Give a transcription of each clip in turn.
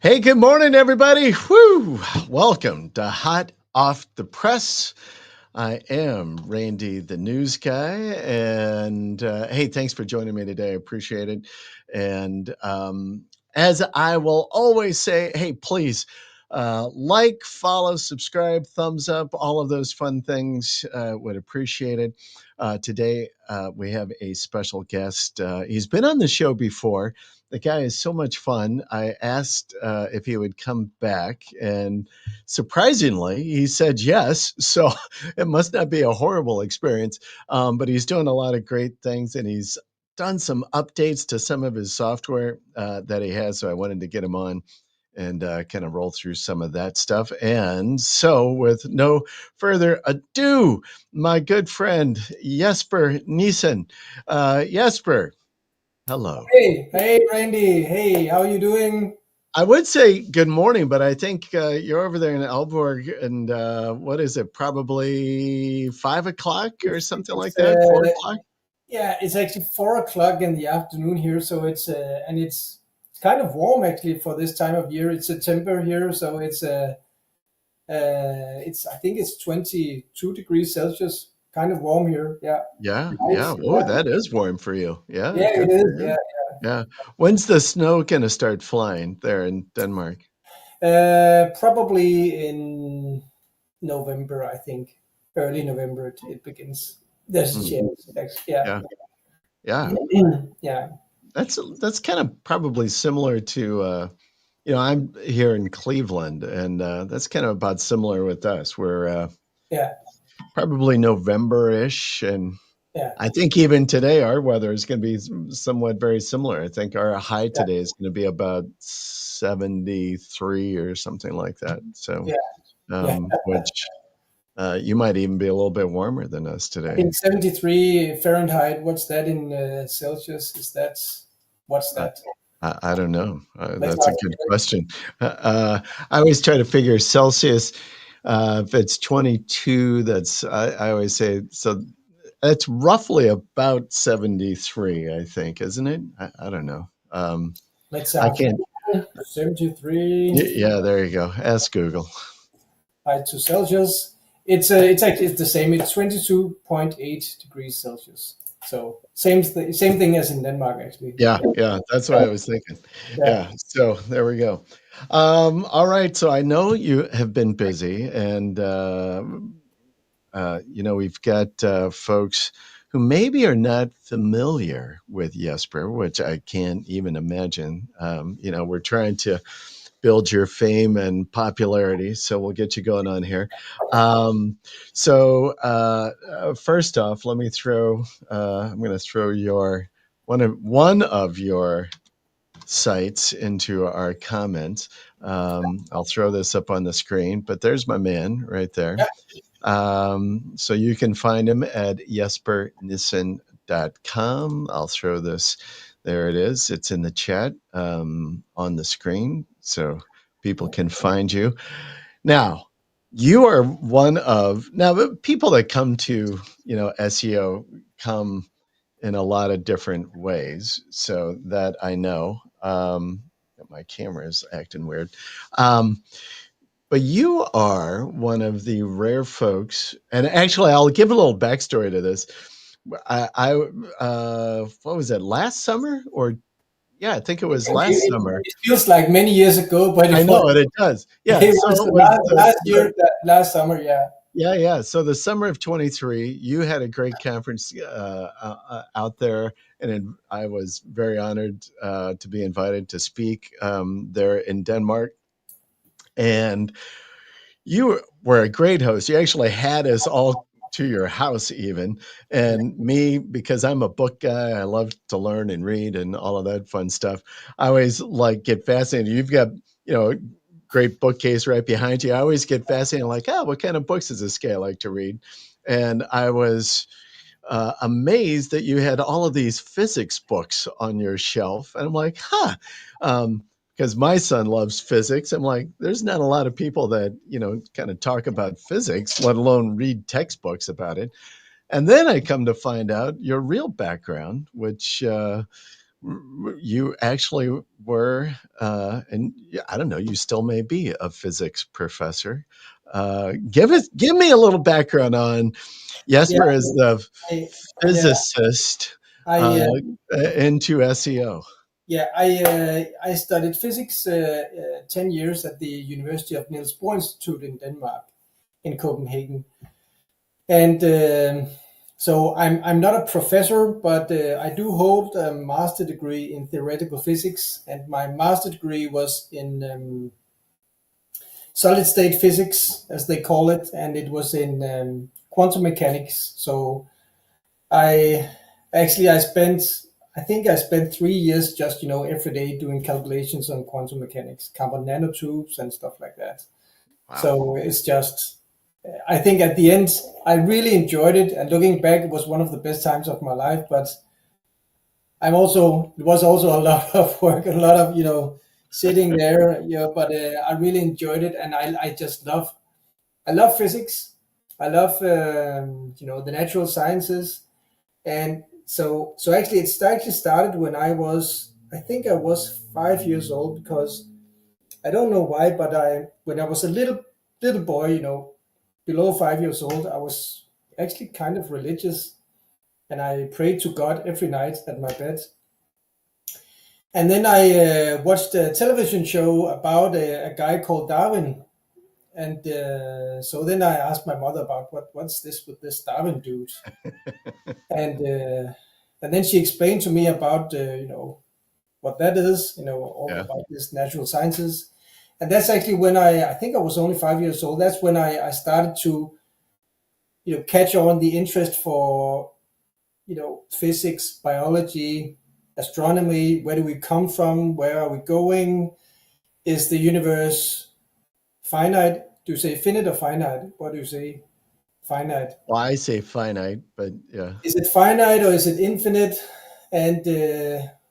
Hey, good morning, everybody. Woo! Welcome to Hot Off the Press. I am Randy, the news guy. And hey, thanks for joining me today. I appreciate it. And as I will always say, hey, please like, follow, subscribe, thumbs up, all of those fun things. Would appreciate it. Today, we have a special guest. He's been on the show before. The guy is so much fun. I asked if he would come back, and surprisingly, he said yes. So it must not be a horrible experience, but he's doing a lot of great things, and he's done some updates to some of his software that he has. So I wanted to get him on and kind of roll through some of that stuff. And so, with no further ado, my good friend Jesper Nissen. Jesper, hello. Hey, Randy. Hey, how you doing? I would say good morning, but I think you're over there in Aalborg, and what is it? Probably 5 o'clock or something like It's that. 4 o'clock. yeah, it's actually 4 o'clock in the afternoon here, so it's kind of warm actually for this time of year. It's September here, so it's I think it's 22 degrees Celsius, kind of warm here. Yeah, Yeah, yeah. nice. Oh, that is warm for you. Yeah, Yeah, it good for is. you. Yeah, Yeah. When's the snow gonna start flying there in Denmark? probably in November, I think. Early November it begins. There's a Mm, chance. Yeah, yeah, yeah. yeah. That's kind of probably similar to I'm here in Cleveland, and that's kind of about similar with us. We're Yeah, probably November-ish, and yeah, I think even today our weather is going to be somewhat very similar. I think our high yeah, today is going to be about 73 or something like that. So, yeah, yeah. which you might even be a little bit warmer than us I today. think 73 Fahrenheit. What's that in Celsius? What's Uh, that? I don't know. Let's That's a ask. good question. I always try to figure Celsius. If it's 22, I always say so. It's roughly about 73, I think, isn't it? I don't know. Let's I ask. can't. 73 Yeah, there you go. Ask Google. height to Celsius. It's actually it's the same. It's 22.8 degrees Celsius. So same thing as in Denmark actually. Yeah, yeah, that's what I was thinking. Yeah. Yeah, so there we go. All right, so I know you have been busy, and we've got folks who maybe are not familiar with Jesper, which I can't even imagine. We're trying to build your fame and popularity, so we'll get you going on here. First off, let me throw. I'm going to throw your one of your sites into our comments. I'll throw this up on the screen, but there's my man right there. Yeah. So you can find him at jespernissen.com. I'll throw this. There it is. It's in the chat on the screen, so people can find you. Now, you are one of the people that come to SEO come in a lot of different ways. So that I know. My camera is acting weird. But you are one of the rare folks, and actually, I'll give a little backstory to this. What was it, last summer? Or, yeah, I think it was last summer. It feels like many years ago, but I know, and it does. Yeah, it so was it was last year, last summer. Yeah. yeah, yeah. So the summer of 23, you had a great conference out there, and I was very honored to be invited to speak there in Denmark. And you were a great host. You actually had us all to your house even. And me, because I'm a book guy, I love to learn and read and all of that fun stuff. I always get fascinated. You've got, great bookcase right behind you. I always get fascinated, what kind of books does this guy like to read? And I was amazed that you had all of these physics books on your shelf. And I'm like, huh. Because my son loves physics. I'm like, there's not a lot of people that, kind of talk about physics, let alone read textbooks about it. And then I come to find out your real background, which You actually were, and I don't know, you still may be a physics professor. Give me a little background on Yeah, Jesper as the I, yeah, physicist I, uh, into SEO. I studied physics 10 years at the University of Niels Bohr Institute in Denmark, in Copenhagen, and so I'm not a professor, but I do hold a master degree in theoretical physics, and my master degree was in solid state physics, as they call it, and it was in quantum mechanics. So I I spent, I think I spent 3 years just every day doing calculations on quantum mechanics, carbon nanotubes and stuff like that. Wow. So it's just, I think at the end I really enjoyed it, and looking back, it was one of the best times of my life. But it was also a lot of work, a lot of sitting there. But I really enjoyed it, and I love physics. I love the natural sciences. And so actually actually started when I think I was 5 years old, because I don't know why, but when I was a little boy, below 5 years old, I was actually kind of religious, and I prayed to God every night at my bed. And then I watched a television show about a guy called Darwin. And so then I asked my mother about what's this with this Darwin dude. and and then she explained to me about what that is, all Yeah. about this natural sciences. And that's actually when I think I was only 5 years old. That's when I started to catch on the interest for physics, biology, astronomy. Where do we come from? Where are we going? Is the universe finite? Do you say finite or finite? What do you say? Finite. Well, I say finite, but yeah. Is it finite or is it infinite? And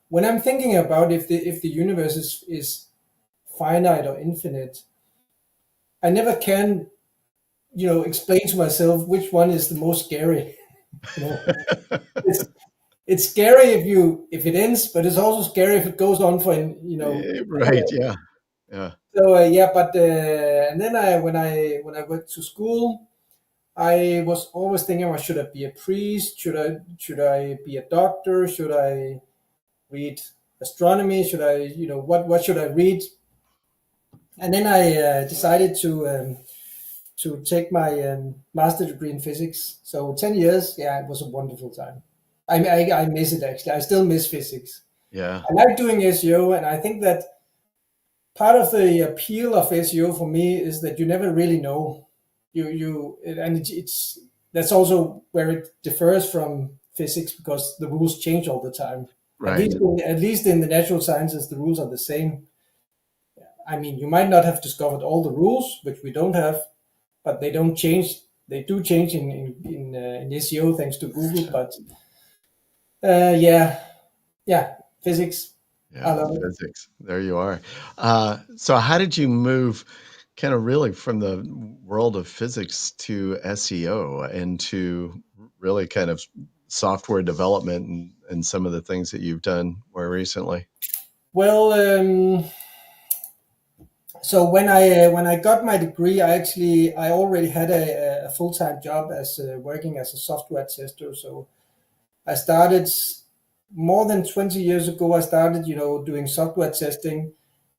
when I'm thinking about if the universe is finite or infinite, I never can explain to myself which one is the most scary. You know, it's it's scary if it ends, but it's also scary if it goes on for Right. Yeah. Yeah. So yeah, but and then when I went to school, I was always thinking, well, should I be a priest? Should I be a doctor? Should I read astronomy? Should I what should I read? And then I decided to take my master degree in physics. So 10 years, yeah, it was a wonderful time. I miss it actually. I still miss physics. Yeah. I like doing SEO, and I think that part of the appeal of SEO for me is that you never really know. It's that's also where it differs from physics, because the rules change all the time. Right. At least in the natural sciences, the rules are the same. I mean, you might not have discovered all the rules, which we don't have, but they don't change. They do change in SEO thanks to Google. But yeah, physics. I Yeah. love it. Physics. There you are. So how did you move kind of really from the world of physics to SEO and to really kind of software development and some of the things that you've done more recently? Well, so when I got my degree, I already had a full time job as working as a software tester. So I started more than 20 years ago. I started doing software testing,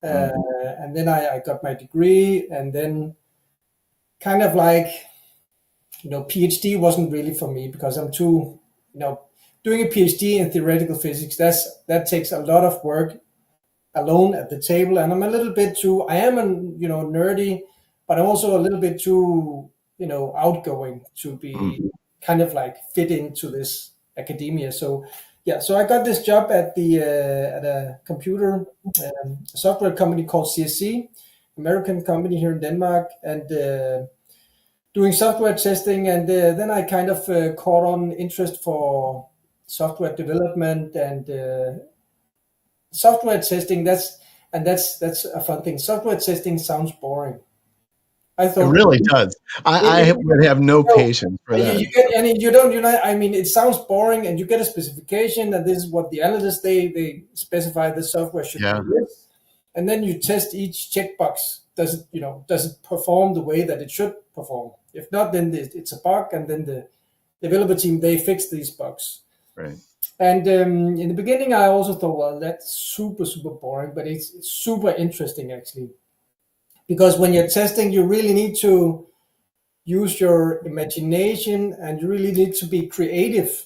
uh, Mm, and then I got my degree, and then kind of like PhD wasn't really for me, because I'm too doing a PhD in theoretical physics. That takes a lot of work alone at the table, and I'm a little bit too. I am a nerdy, but I'm also a little bit too outgoing to mm. be kind of like fit into this academia. So yeah, so I got this job at a computer software company called CSC, American company here in Denmark, and doing software testing. And then I kind of caught on interest for software development and software testing. That's a fun thing. Software testing sounds boring, I It thought really does. I it, would have no no, patience for that. you get, and you don't, I mean, it sounds boring, and you get a specification, and this is what the analysts they specify the software should Yeah, do this, and then you test each checkbox. Does it, does it perform the way that it should perform? If not, then it's a bug, and then the developer team they fix these bugs. right. And in the beginning, I also thought, well, that's super super boring, but it's super interesting actually, because when you're testing, you really need to use your imagination and you really need to be creative,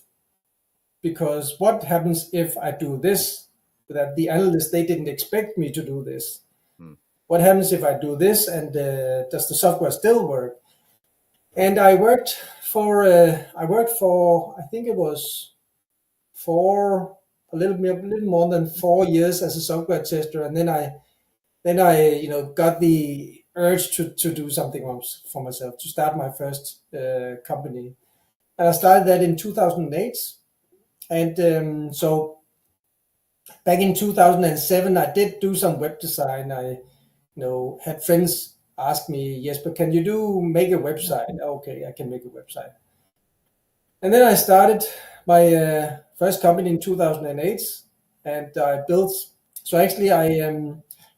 because what happens if I do this that the analysts they didn't expect me to do this? Hmm. What happens if I do this, and does the software still work? And I worked for I think it was a little more than 4 years as a software tester, and then I got the urge to do something for myself, to start my first company. And I started that in 2008. And so back in 2007, I did do some web design. I had friends ask me, Jesper, can you make a website? Okay, I can make a website. And then I started my first company in 2008, and I built. So actually, I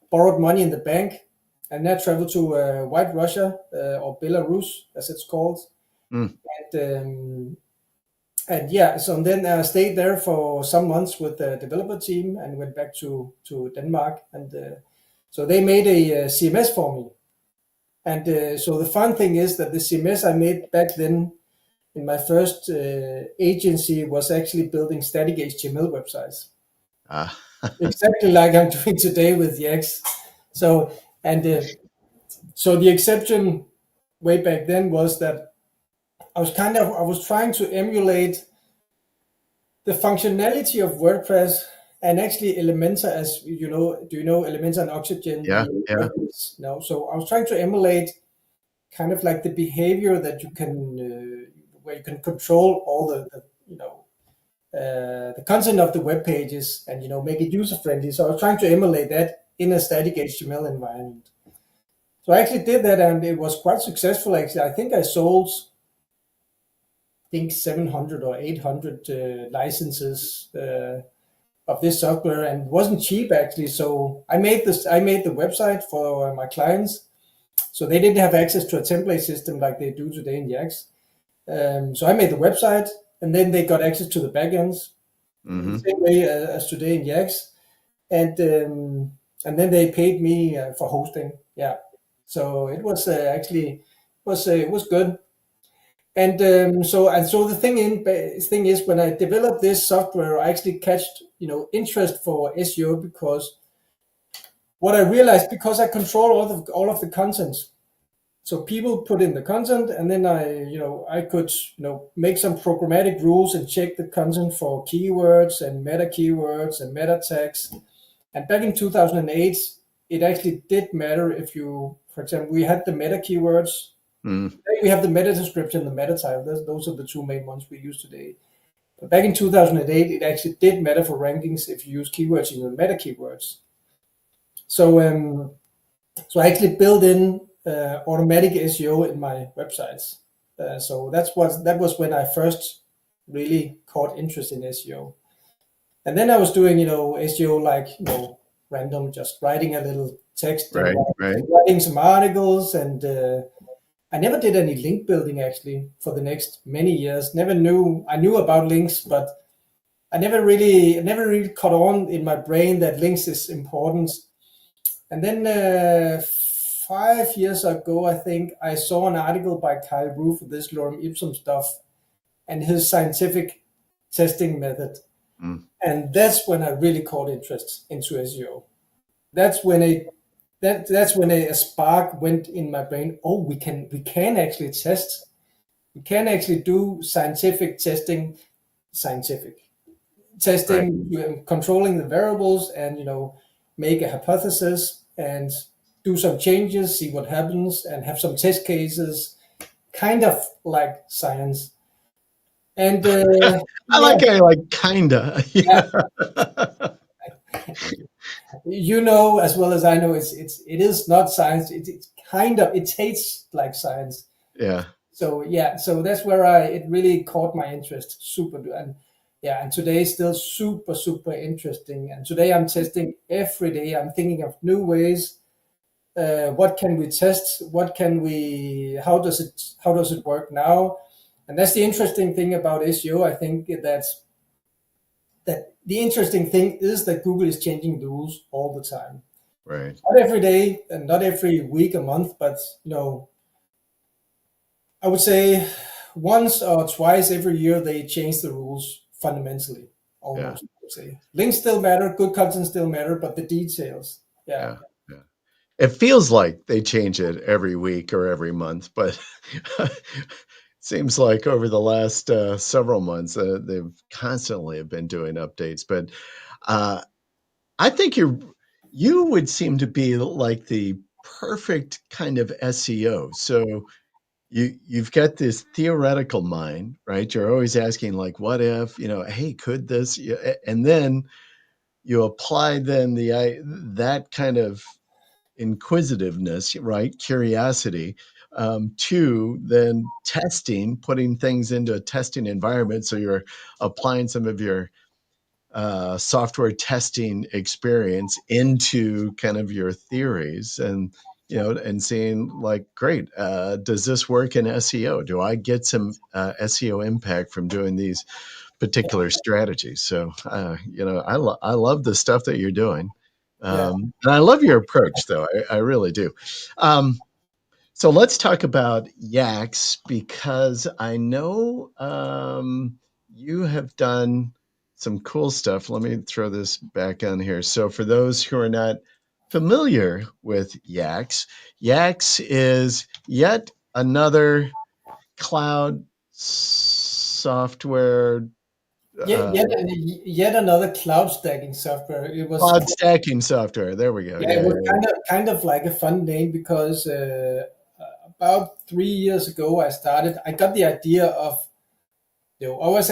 borrowed money in the bank, and then I traveled to White Russia, or Belarus, as it's called. Mm. And yeah, so then I stayed there for some months with the developer team and went back to Denmark. And so they made a CMS for me. And so the fun thing is that the CMS I made back then in my first agency was actually building static HTML websites. Exactly like I'm doing today with Yax. So, so the exception way back then was that I was trying to emulate the functionality of WordPress and actually Elementor, as you know. Do you know Elementor and Oxygen? Yeah, yeah. No. So I was trying to emulate kind of like the behavior that you can, where you can control all the content of the web pages and make it user friendly. So I was trying to emulate that in a static HTML environment. So I actually did that, and it was quite successful. Actually, I think I sold, I think 700 or 800 licenses of this software, and it wasn't cheap actually. So I made the website for my clients, so they didn't have access to a template system like they do today in Yax. So I made the website, and then they got access to the backends, the same way as today in Yax, and then they paid me for hosting. Yeah, so it was actually it was good. And so the thing is, when I developed this software, I actually catched interest for SEO, because what I realized, because I control all of the content. So people put in the content, and then I could make some programmatic rules and check the content for keywords and meta keywords and meta tags. And back in 2008, it actually did matter if you, for example, we had the meta keywords. We have the meta description, the meta type. Those are the two main ones we use today. But back in 2008, it actually did matter for rankings if you use keywords in the meta keywords. So I actually built in automatic SEO in my websites. So that was when I first really caught interest in SEO. And then I was doing SEO like random, just writing a little text, right. writing some articles, and I never did any link building actually for the next many years. I knew about links, but I never really caught on in my brain that links is important. And then 5 years ago, I think I saw an article by Kyle Roof of this lorem ipsum stuff and his scientific testing method. And that's when I really caught interest into SEO. That's when a spark went in my brain. Oh, we can actually test. We can actually do scientific testing, right. Controlling the variables, and make a hypothesis and do some changes, see what happens, and have some test cases, kind of like science. And I like kinda. Yeah. You know as well as I know, it is not science. It's kind of, it tastes like science. Yeah, So yeah, so that's where it really caught my interest. Super, and yeah, and today is still super interesting. And today I'm testing every day. I'm thinking of new ways. What can we test? What can we? How does it work now? And that's the interesting thing about SEO. I think that the interesting thing is that Google is changing the rules all the time. right. Not every day and not every week, a month, but I would say once or twice every year they change the rules fundamentally. Yeah, Almost, I would say links still matter, good content still matter, but the details, yeah, yeah, yeah. It feels like they change it every week or every month, but seems like over the last several months, they've constantly have been doing updates. But uh, I think you would seem to be like the perfect kind of SEO. So you've got this theoretical mind, right? You're always asking like, what if, hey, could this? And then you apply then that kind of inquisitiveness, right? Curiosity, to then testing, putting things into a testing environment. So you're applying some of your software testing experience into kind of your theories and and seeing like, great, does this work in SEO? Do I get some SEO impact from doing these particular strategies? So I love the stuff that you're doing, yeah, and I love your approach, though. I really do. um, so let's talk about Yaks, because I know you have done some cool stuff. Let me throw this back on here. So for those who are not familiar with Yaks, Yaks is yet another cloud software, uh, yet another cloud stacking software. It was cloud stacking software. There we go. Yeah, it Yeah, was yeah, kind of like a fun name because about 3 years ago I got the idea of I was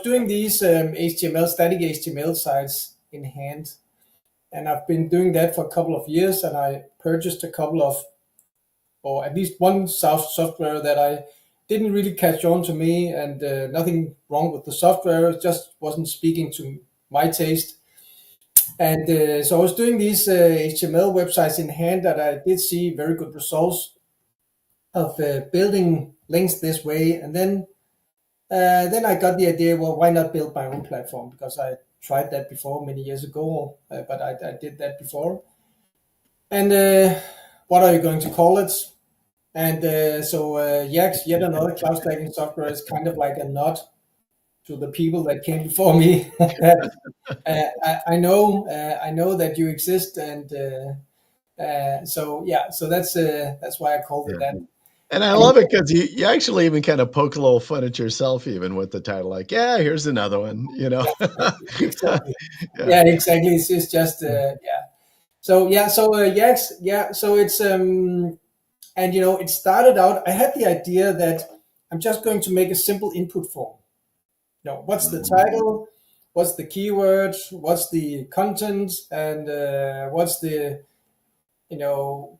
doing these HTML static HTML sites in hand, and I've been doing that for a couple of years, and I purchased a couple of, or at least one software that I didn't really catch on to me, and nothing wrong with the software, it just wasn't speaking to my taste. And so I was doing these HTML websites in hand that I did see very good results of building links this way. And then I got the idea, well, why not build my own platform? Because I tried that before many years ago, but I did that before. And what are you going to call it? And yet another cloud stacking software is kind of like a nod to the people that came before me. That I know that you exist, and so yeah, so that's why I called it yeah. that. And I And love it because you actually even kind of poke a little fun at yourself, even with the title, like, yeah, here's another one, yeah, exactly. Yeah. Yeah, exactly. It's just yeah. So yeah, so yes, yeah. So it's and it started out. I had the idea that I'm just going to make a simple input form. What's the Mhm. title? What's the keyword? What's the content? And what's the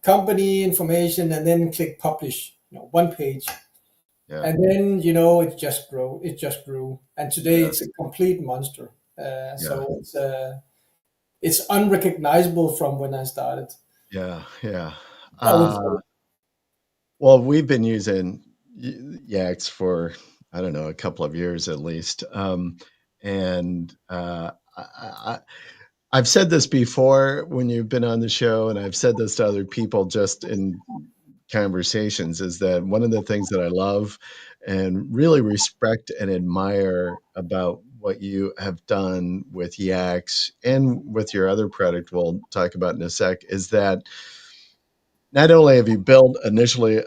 company information, and then click publish, one page. Yeah. And then, it just grew. And today Yeah. it's a complete monster. Yeah. So it's unrecognizable from when I started. Yeah. Yeah. I would Uh, say, well, we've been using Yaks for, I don't know, a couple of years at least. And I've said this before when you've been on the show, and I've said this to other people just in conversations, is that one of the things that I love and really respect and admire about what you have done with Yaks and with your other product we'll talk about in a sec is that not only have you built initially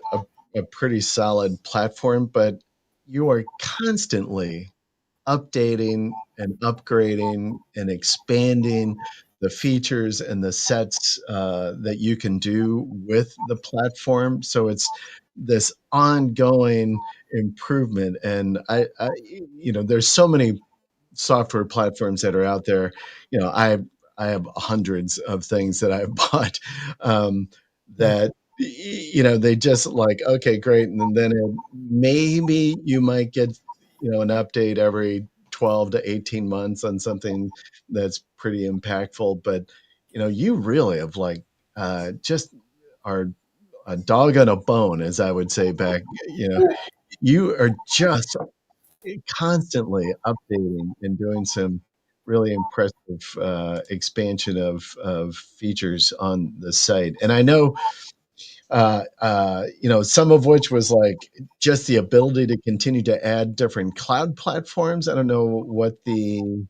a pretty solid platform, but you are constantly updating and upgrading and expanding the features and the sets that you can do with the platform. So it's this ongoing improvement. And there's so many software platforms that are out there. You know, I have hundreds of things that I've bought Yeah. that they just like, okay, great, and then maybe you might get an update every 12 to 18 months on something that's pretty impactful, but you really have like just are a dog on a bone, as I would say back. You are just constantly updating and doing some really impressive expansion of features on the site. And I know, some of which was like just the ability to continue to add different cloud platforms. I don't know what the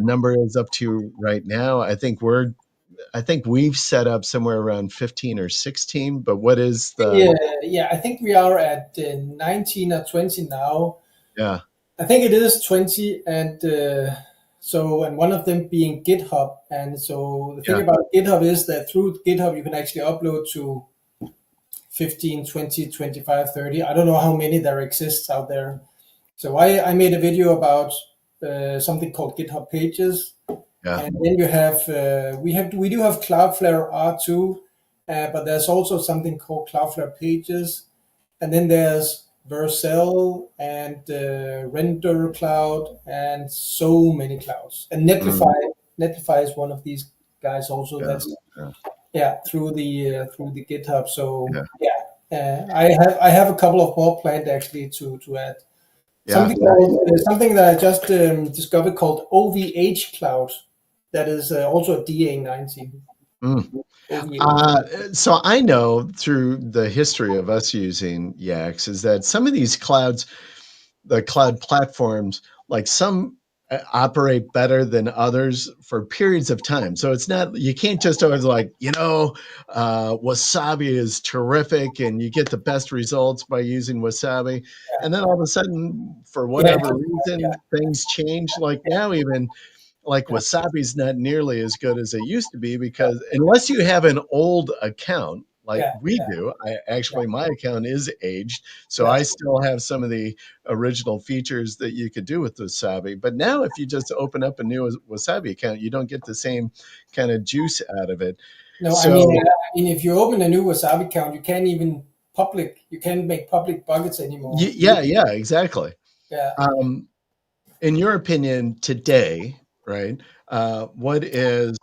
number is up to right now. I think we've set up somewhere around 15 or 16, but what is the? Yeah, I think we are at 19 or 20 now. Yeah, I think it is 20, and and one of them being GitHub. And so the thing yeah, about GitHub is that through GitHub, you can actually upload to 15, 20, 25, 30. I don't know how many there exists out there. So I made a video about something called GitHub Pages. yeah. And then you have we do have Cloudflare R2, but there's also something called Cloudflare Pages, and then there's Vercel and Render Cloud and so many clouds. And Mm, Netlify is one of these guys also. yeah, That's yeah, through the GitHub. So yeah, yeah, I have a couple of more planned actually to add. yeah. Nice. Something that I just discovered called OVH Cloud. That is also a DA90. Mm. OVH. So I know through the history of us using Yax is that some of these clouds, the cloud platforms, like some operate better than others for periods of time. So it's not, you can't just always like, Wasabi is terrific and you get the best results by using Wasabi. And then all of a sudden, for Yeah, whatever reason, things change. Like now, even like yeah, Wasabi's not nearly as good as it used to be because unless you have an old account like yeah, we yeah, do, yeah, my account is aged, so yeah. I still have some of the original features that you could do with Wasabi. But now, if you just open up a new Wasabi account, you don't get the same kind of juice out of it. No, So, if you open a new Wasabi account, you can't even you can't make public buckets anymore. yeah, yeah, exactly. Yeah. Um, in your opinion, today, right? What is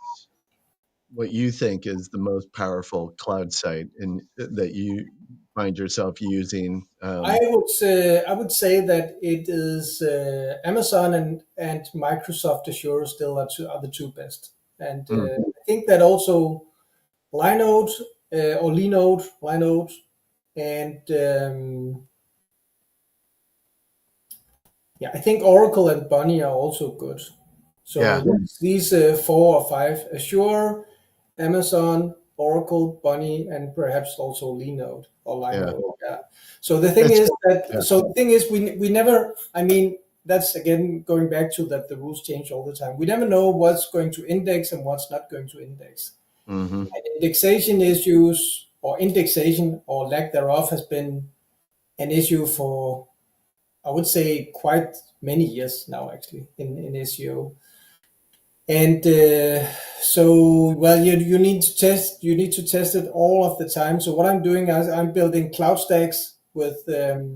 what you think is the most powerful cloud site in that you find yourself using? I would say that it is Amazon and Microsoft Azure still are the two best. And Mm, I think that also Linode or Linode, and yeah, I think Oracle and Bunny are also good. So yeah, these four or five: Azure, Amazon, Oracle, Bunny, and perhaps also Linode or yeah, Linode. Yeah. So the thing that's is yeah, we never. I mean, that's again going back to that the rules change all the time. We never know what's going to index and what's not going to index. hmm, And indexation issues or indexation or lack thereof has been an issue for, I would say, quite many years now, actually, in SEO. And well, you need to test it all of the time. So what I'm doing is I'm building cloud stacks with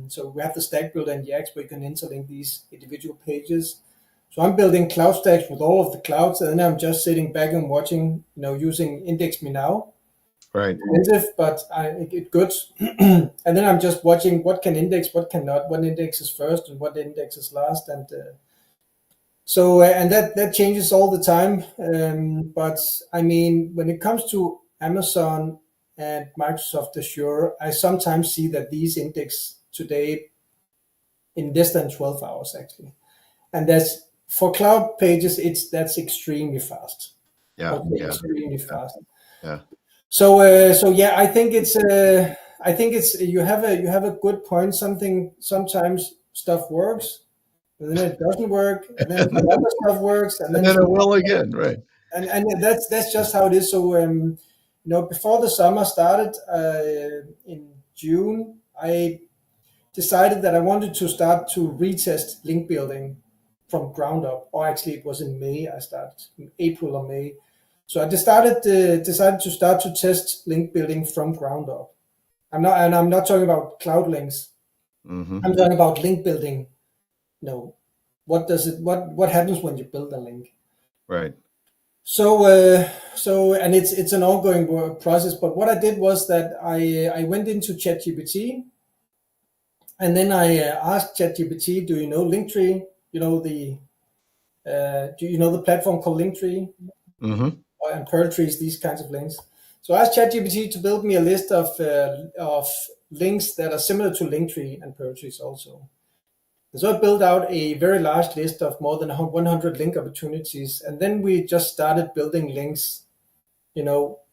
so we have the stack builder in Yax where you can interlink these individual pages. So I'm building cloud stacks with all of the clouds, and then I'm just sitting back and watching, using Index Me Now. right, Expensive, but it good. And then I'm just watching what can index, what cannot, what index is first and what index is last, and and that changes all the time. But I mean, when it comes to Amazon and Microsoft Azure, I sometimes see that these index today in less than 12 hours actually, and that's for cloud pages. That's extremely fast. yeah, Okay, yeah, extremely fast. yeah, So yeah, I think it's you have a good point. Sometimes stuff works, and then it doesn't work, and then some other stuff works, and and then then some, it will again, right? and that's just how it is. So before the summer started in June, I decided that I wanted to start to retest link building. from ground up, or actually it was in May. I started in April or May. So I decided to start to test link building from ground up. I'm not talking about cloud links. Mm-hmm. I'm talking about link building. What happens when you build a link? Right. So and it's an ongoing process. But what I did was that I went into ChatGPT, and then I asked ChatGPT, "Do you know Linktree? You know the do you know the platform called Linktree?" Mm-hmm. And Pearl trees, these kinds of links. So I asked ChatGPT to build me a list of links that are similar to Linktree and Pearl trees also. And so I built out a very large list of more than 100 link opportunities, and then we just started building links,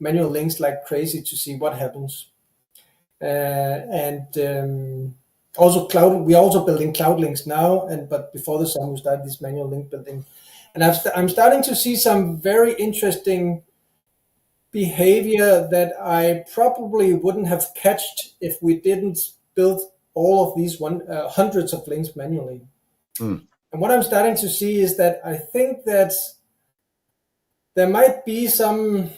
manual links like crazy to see what happens. Also cloud. We're also building cloud links now, but before the summer we started this manual link building, and I'm starting to see some very interesting behavior that I probably wouldn't have catched if we didn't build all of these hundreds of links manually. Mm. And what I'm starting to see is that I think that there might be some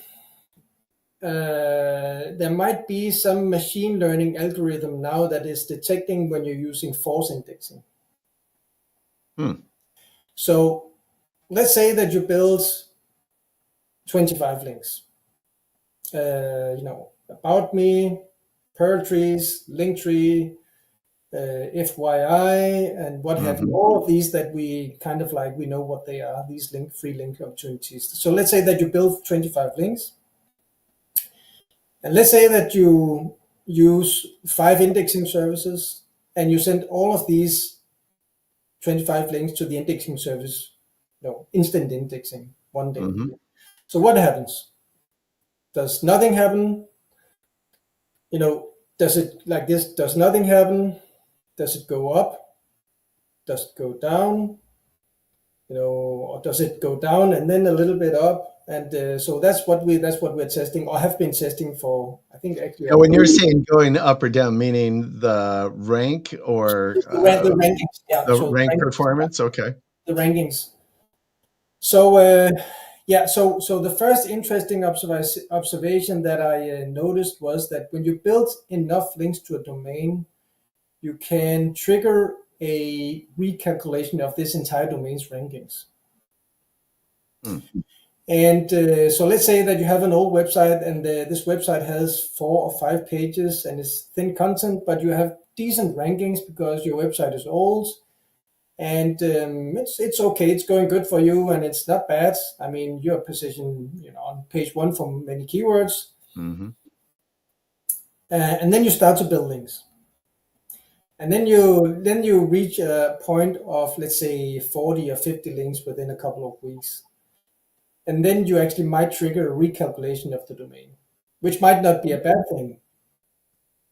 machine learning algorithm now that is detecting when you're using false indexing. Mm. So let's say that you build 25 links. About me, Pearl trees, Linktree, FYI, and what have you, all of these that we kind of like, we know what they are, these free link opportunities. So let's say that you build 25 links. And let's say that you use 5 indexing services and you send all of these 25 links to the indexing service, instant indexing one day. Mm-hmm. So what happens? Does nothing happen? Does it like this? Does nothing happen? Does it go up? Does it go down? Or does it go down and then a little bit up? And so that's what we're testing, or have been testing for, I think, actually. Now, when you're saying going up or down, meaning the rank or the rankings, yeah. the So rank rankings, performance? Okay. the rankings. So so the first interesting observation that I noticed was that when you build enough links to a domain, you can trigger a recalculation of this entire domain's rankings. Mm. And so let's say that you have an old website, and this website has 4 or 5 pages and it's thin content, but you have decent rankings because your website is old, and it's okay, it's going good for you, and it's not bad. I mean, you're positioned on page 1 for many keywords. Mm-hmm. And then you start to build links. And then you reach a point of, let's say, 40 or 50 links within a couple of weeks. And then you actually might trigger a recalculation of the domain, which might not be a bad thing.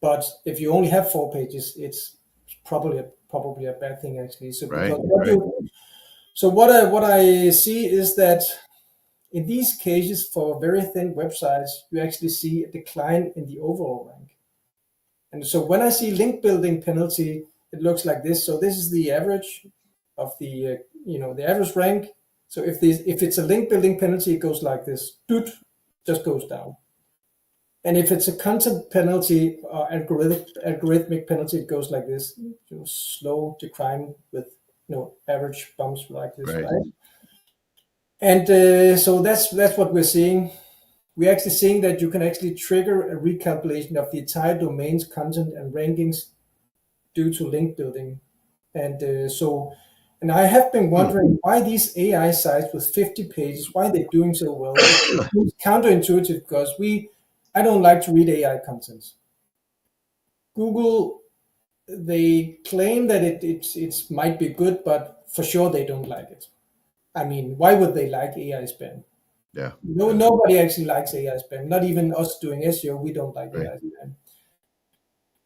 But if you only have 4 pages, it's probably a bad thing, actually. So Right. What I see is that in these cases, for very thin websites, you actually see a decline in the overall rank. And so when I see link building penalty, it looks like this. So this is the average of the the average rank. So if it's a link building penalty, it goes like this. Just goes down. And if it's a content penalty or algorithmic penalty, it goes like this. Slow decline with average bumps like this, right? And so that's what we're seeing. We're actually seeing that you can actually trigger a recalculation of the entire domain's content and rankings due to link building. And I have been wondering why these AI sites with 50 pages, why they're doing so well. It's counterintuitive because I don't like to read AI content. Google, they claim that it might be good, but for sure they don't like it. I mean, why would they like AI spam? Yeah. Nobody actually likes AI spam. Not even us doing SEO, we don't like AI spam.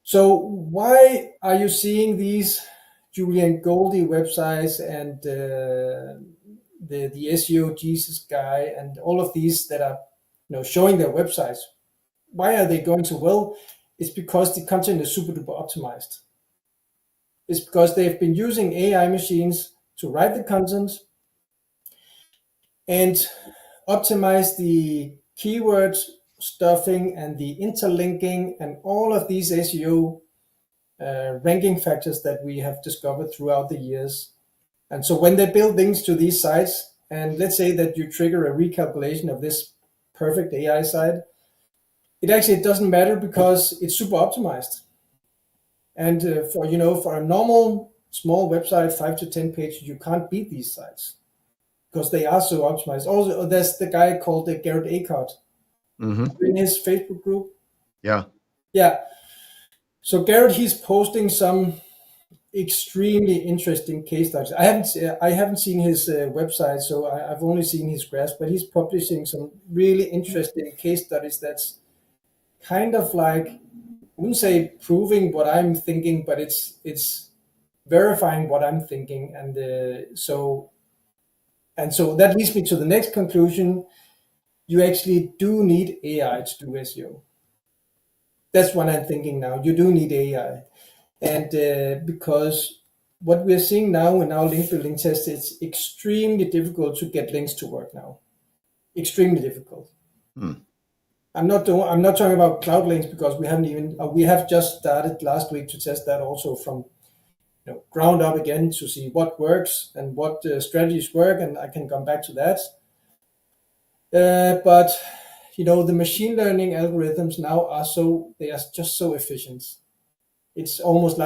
So why are you seeing these Julian Goldie websites and the SEO Jesus guy and all of these that are showing their websites? Why are they going so well? It's because the content is super duper optimized. It's because they've been using AI machines to write the content and optimize the keywords stuffing and the interlinking and all of these SEO ranking factors that we have discovered throughout the years. And so when they build links to these sites, and let's say that you trigger a recalculation of this perfect AI site, it doesn't matter because it's super optimized. And for a normal small website, 5 to 10 pages, you can't beat these sites because they are so optimized. Also, there's the guy called Garrett Akart in his Facebook group. Yeah. Yeah. So Garrett, he's posting some extremely interesting case studies. I haven't seen his website, so I've only seen his graphs, but he's publishing some really interesting case studies that's kind of like, I wouldn't say proving what I'm thinking, but it's verifying what I'm thinking. And so that leads me to the next conclusion. You actually do need AI to do SEO. That's what I'm thinking now. You do need AI. And because what we're seeing now in our link building test, it's extremely difficult to get links to work now. Extremely difficult. I'm not talking about cloud links because we have just started last week to test that also from ground up again to see what works and what strategies work, and I can come back to that. But the machine learning algorithms now are just so efficient. It's almost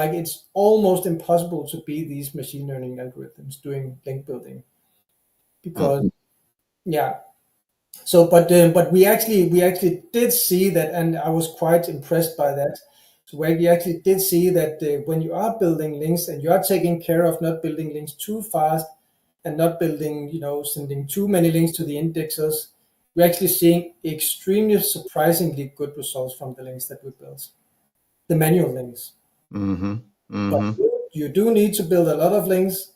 impossible to beat these machine learning algorithms doing link building because yeah. So, but we actually did see that, and I was quite impressed by that. So we actually did see that when you are building links and you are taking care of not building links too fast and not building, sending too many links to the indexers, we're actually seeing extremely surprisingly good results from the links that we built, the manual links. But you do need to build a lot of links,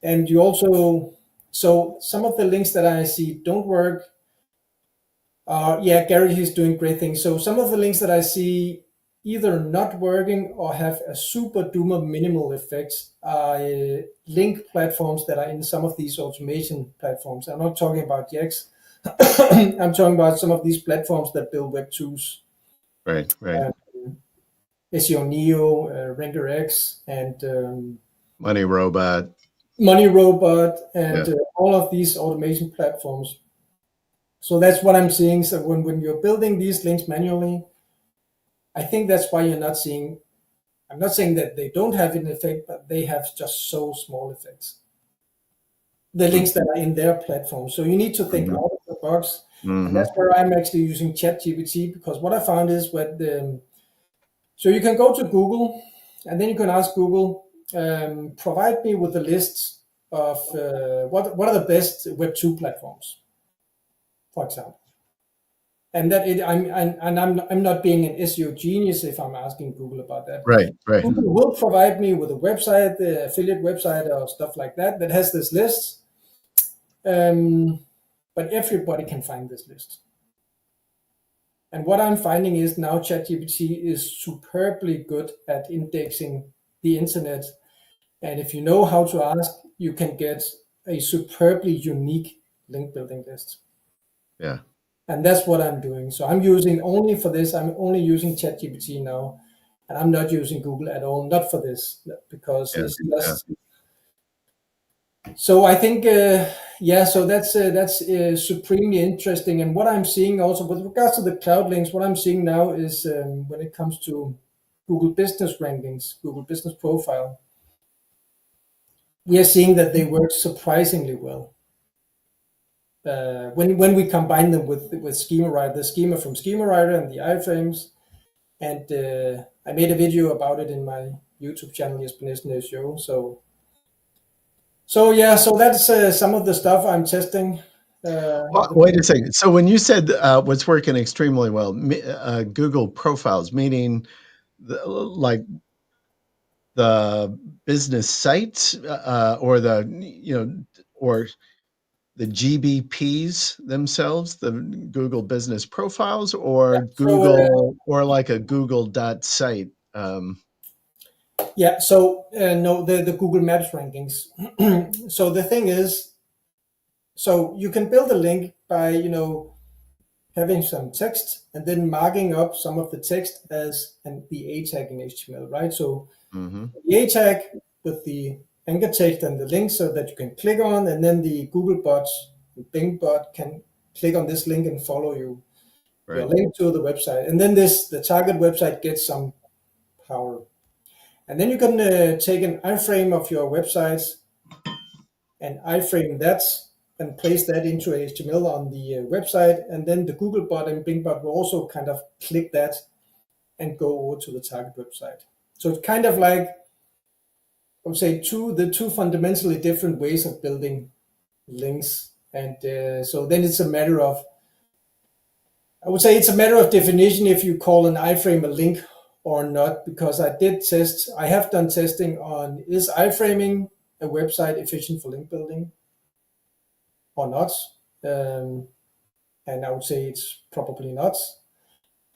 and you also, so some of the links that I see don't work. Gary, he's doing great things. So some of the links that I see either not working or have a super duper minimal effects are link platforms that are in some of these automation platforms. I'm not talking about Yext. I'm talking about some of these platforms that build Web 2s. Right. SEO Neo, RenderX, and Money Robot, and all of these automation platforms. So that's what I'm seeing. So when you're building these links manually, I think that's why you're not seeing. I'm not saying that they don't have an effect, but they have just so small effects. The links that are in their platform. So you need to think out of the box. And that's where I'm actually using ChatGPT, because what I found is so you can go to Google and then you can ask Google, provide me with a list of what are the best Web 2 platforms, for example. And I'm not being an SEO genius if I'm asking Google about that. Right. Google will provide me with a website, the affiliate website or stuff like that has this list. But everybody can find this list. And what I'm finding is now ChatGPT is superbly good at indexing the internet. And if you know how to ask, you can get a superbly unique link building list. Yeah. And that's what I'm doing. So I'm using only for this, I'm only using ChatGPT now. And I'm not using Google at all, not for this, because it's just. So I think, so that's supremely interesting. And what I'm seeing also with regards to the cloud links, what I'm seeing now is when it comes to Google business rankings, Google business profile, we are seeing that they work surprisingly well. When we combine them with Schema Rider, the schema from Schema Rider and the iframes, and I made a video about it in my YouTube channel, Jesper Nissen Show. So that's some of the stuff I'm testing. Wait a second. So when you said what's working extremely well, Google profiles, meaning like the business sites or or the GBPs themselves, the Google business profiles, or Google or like a Google dot site. Yeah. So no, the Google Maps rankings. So the thing is, so you can build a link by having some text and then marking up some of the text as the A tag in HTML, right? So Mm-hmm. the A tag with the anchor text and the link so that you can click on, and then the Google bots, the Bing bot can click on this link and follow your Right. link to the website. And then the target website gets some power. And then you can take an iframe of your websites and iframe that and place that into HTML on the website. And then the Google bot and Bing bot will also kind of click that and go over to the target website. So it's kind of like, I would say, the two fundamentally different ways of building links. And so then it's a matter of, I would say it's a matter of definition if you call an iframe a link or not, because I have done testing on, is iframing a website efficient for link building or not? Um, and I would say it's probably not.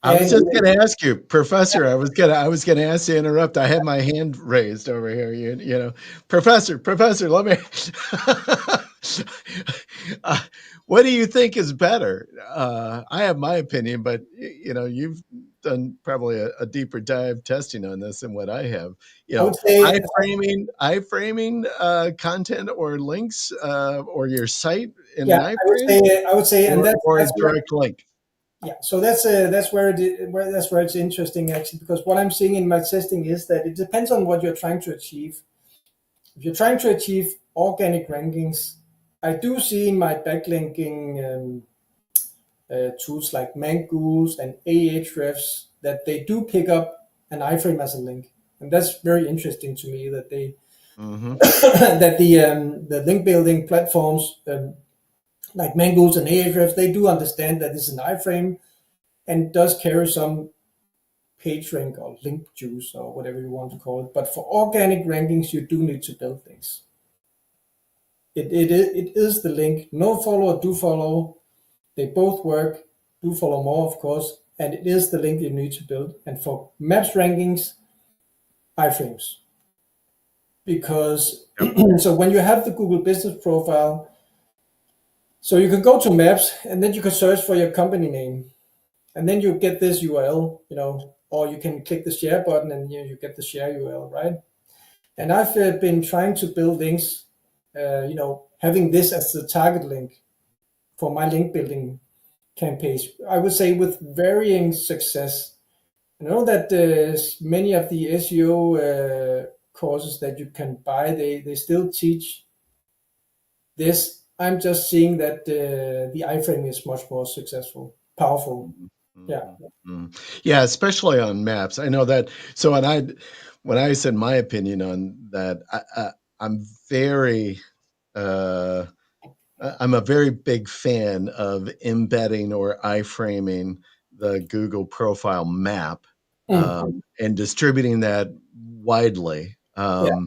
I was And just going to ask you, Professor. I was going to ask to interrupt. I have my hand raised over here. You know, Professor. Let me. uh, what do you think is better? I have my opinion, but you know, you've done probably a deeper dive testing on this than what I have. You I would know, say, iframing content or links or your site in yeah, an iframe I would say, and or a that's where, direct link. yeah. So that's where it's interesting actually, because what I'm seeing in my testing is that it depends on what you're trying to achieve. If you're trying to achieve organic rankings, I do see in my backlinking tools like Mangoose and Ahrefs that they do pick up an iframe as a link, and that's very interesting to me that they Mm-hmm. that the link building platforms like Mangoose and Ahrefs, they do understand that this is an iframe and does carry some page rank or link juice or whatever you want to call it. But for organic rankings, you do need to build things. It is the link. No follow or do follow. They both work. Do follow more, of course. And it is the link you need to build. And for maps rankings, iframes. Because Yep. so when you have the Google business profile, so you can go to maps and then you can search for your company name. And then you get this URL, or you can click the share button and you get the share URL, right? And I've been trying to build links, having this as the target link for my link building campaigns. I would say with varying success. I know that many of the SEO courses that you can buy, they still teach this. I'm just seeing that the iframe is much more successful, powerful. Mhm, Yeah, mhm, mhm. Yeah, especially on maps. I know that. So when I said my opinion on that, I'm very uh, I'm a very big fan of embedding or iframing the Google profile map mm, and distributing that widely yeah,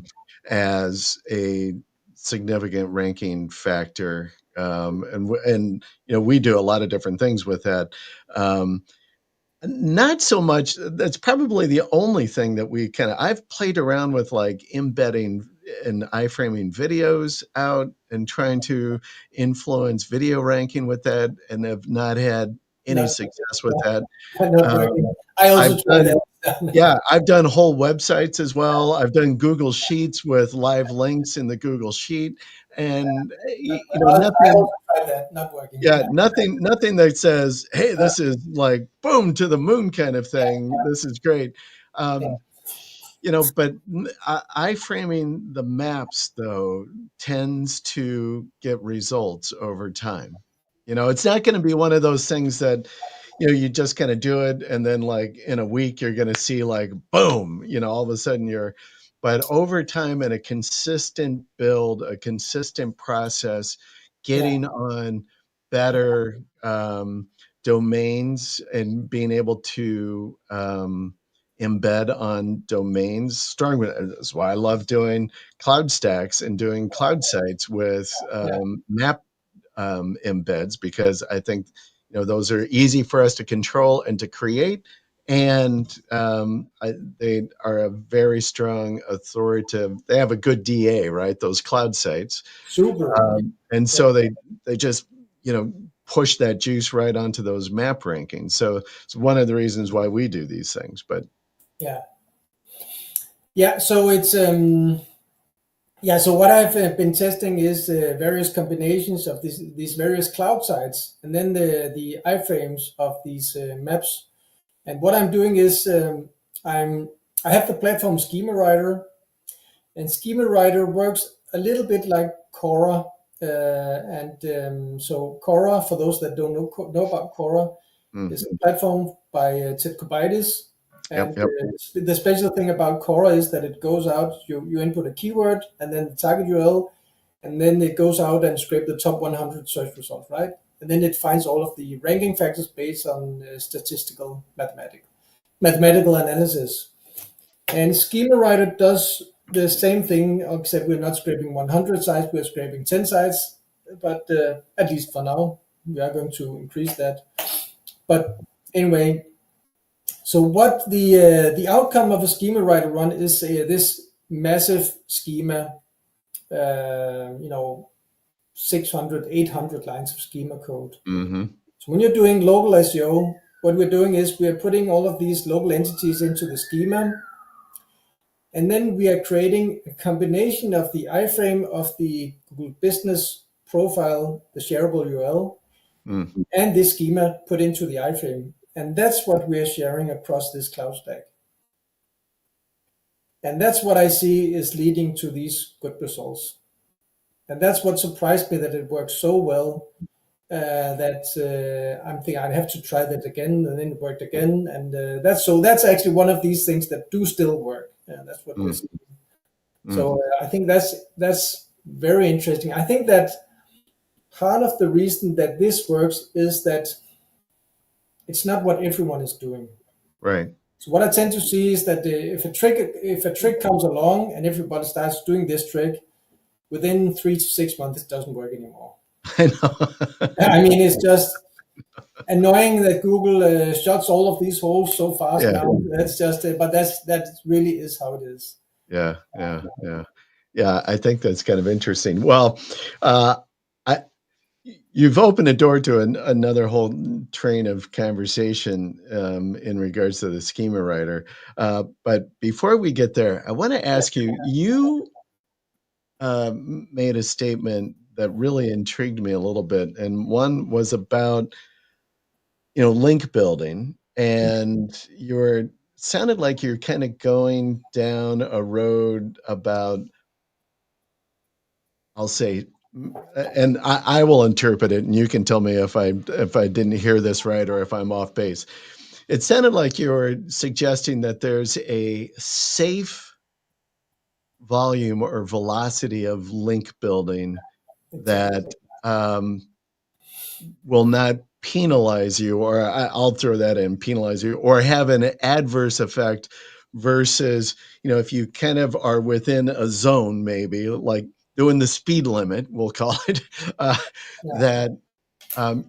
as a significant ranking factor. And you know we do a lot of different things with that. Um, not so much. That's probably the only thing that we kind of. I've played around with like embedding and iframing videos out and trying to influence video ranking with that, and have not had any not success with that. not working. Um, I also I've tried done, that. yeah, I've done whole websites as well. I've done Google Sheets with live links in the Google Sheet, and you know I nothing. also tried that, not working. Yeah, nothing that says, "Hey, this is like boom to the moon kind of thing. This is great." Yeah, Um, you know, but iframing the maps though tends to get results over time. You know, it's not going to be one of those things that you know you just kind of do it and then like in a week you're going to see like boom, you know, all of a sudden you're but over time and a consistent build, a consistent process, yeah, getting on better domains and being able to embed on domains strong. That's why I love doing cloud stacks and doing cloud sites with yeah, map embeds because I think you know those are easy for us to control and to create, and they are a very strong authoritative. They have a good DA, right? Those cloud sites, Super. and Yeah. so they just push that juice right onto those map rankings. So it's one of the reasons why we do these things. But Yeah. Yeah. So it's yeah. So what I've been testing is various combinations of these various cloud sites, and then the iframes of these maps. And what I'm doing is I have the platform Schema Rider, and Schema Rider works a little bit like Cora. So Cora, for those that don't know about Cora, is a platform by Ted Kubaitis. yep, And yep, the special thing about Cora is that it goes out, you input a keyword and then the target URL, and then it goes out and scrape the top 100 search results, right? And then it finds all of the ranking factors based on statistical mathematical analysis. And Schema Rider does the same thing, except we're not scraping 100 sites, we're scraping 10 sites, but at least for now, we are going to increase that. But anyway, so what the outcome of a Schema Rider run is this massive schema, 600, 800 lines of schema code. mm-hmm. So when you're doing local SEO, what we're doing is we're putting all of these local entities into the schema, and then we are creating a combination of the iframe of the Google Business profile, the shareable URL, and this schema put into the iframe. And that's what we're sharing across this cloud stack. And that's what I see is leading to these good results. And that's what surprised me, that it works so well, that I'm thinking I'd have to try that again, and then it worked again. And that's actually one of these things that do still work. That's what we're seeing. So I think that's very interesting. I think that part of the reason that this works is that it's not what everyone is doing. Right. So what I tend to see is that if a trick comes along and everybody starts doing this trick, within 3 to 6 months it doesn't work anymore. I know. I mean, it's just annoying that Google shuts all of these holes so fast now. That's just, but that really is how it is. Yeah. I think that's kind of interesting. Well, I you've opened a door to another whole train of conversation in regards to the Schema Writer. But before we get there, I want to ask you. You made a statement that really intrigued me a little bit, and one was about link building, and you're sounded like you're kind of going down a road about, I'll say, and I will interpret it, and you can tell me if I didn't hear this right or if I'm off base. It sounded like you were suggesting that there's a safe volume or velocity of link building that will not penalize you, or I'll throw that in, penalize you, or have an adverse effect versus, if you kind of are within a zone, maybe like doing the speed limit, we'll call it, that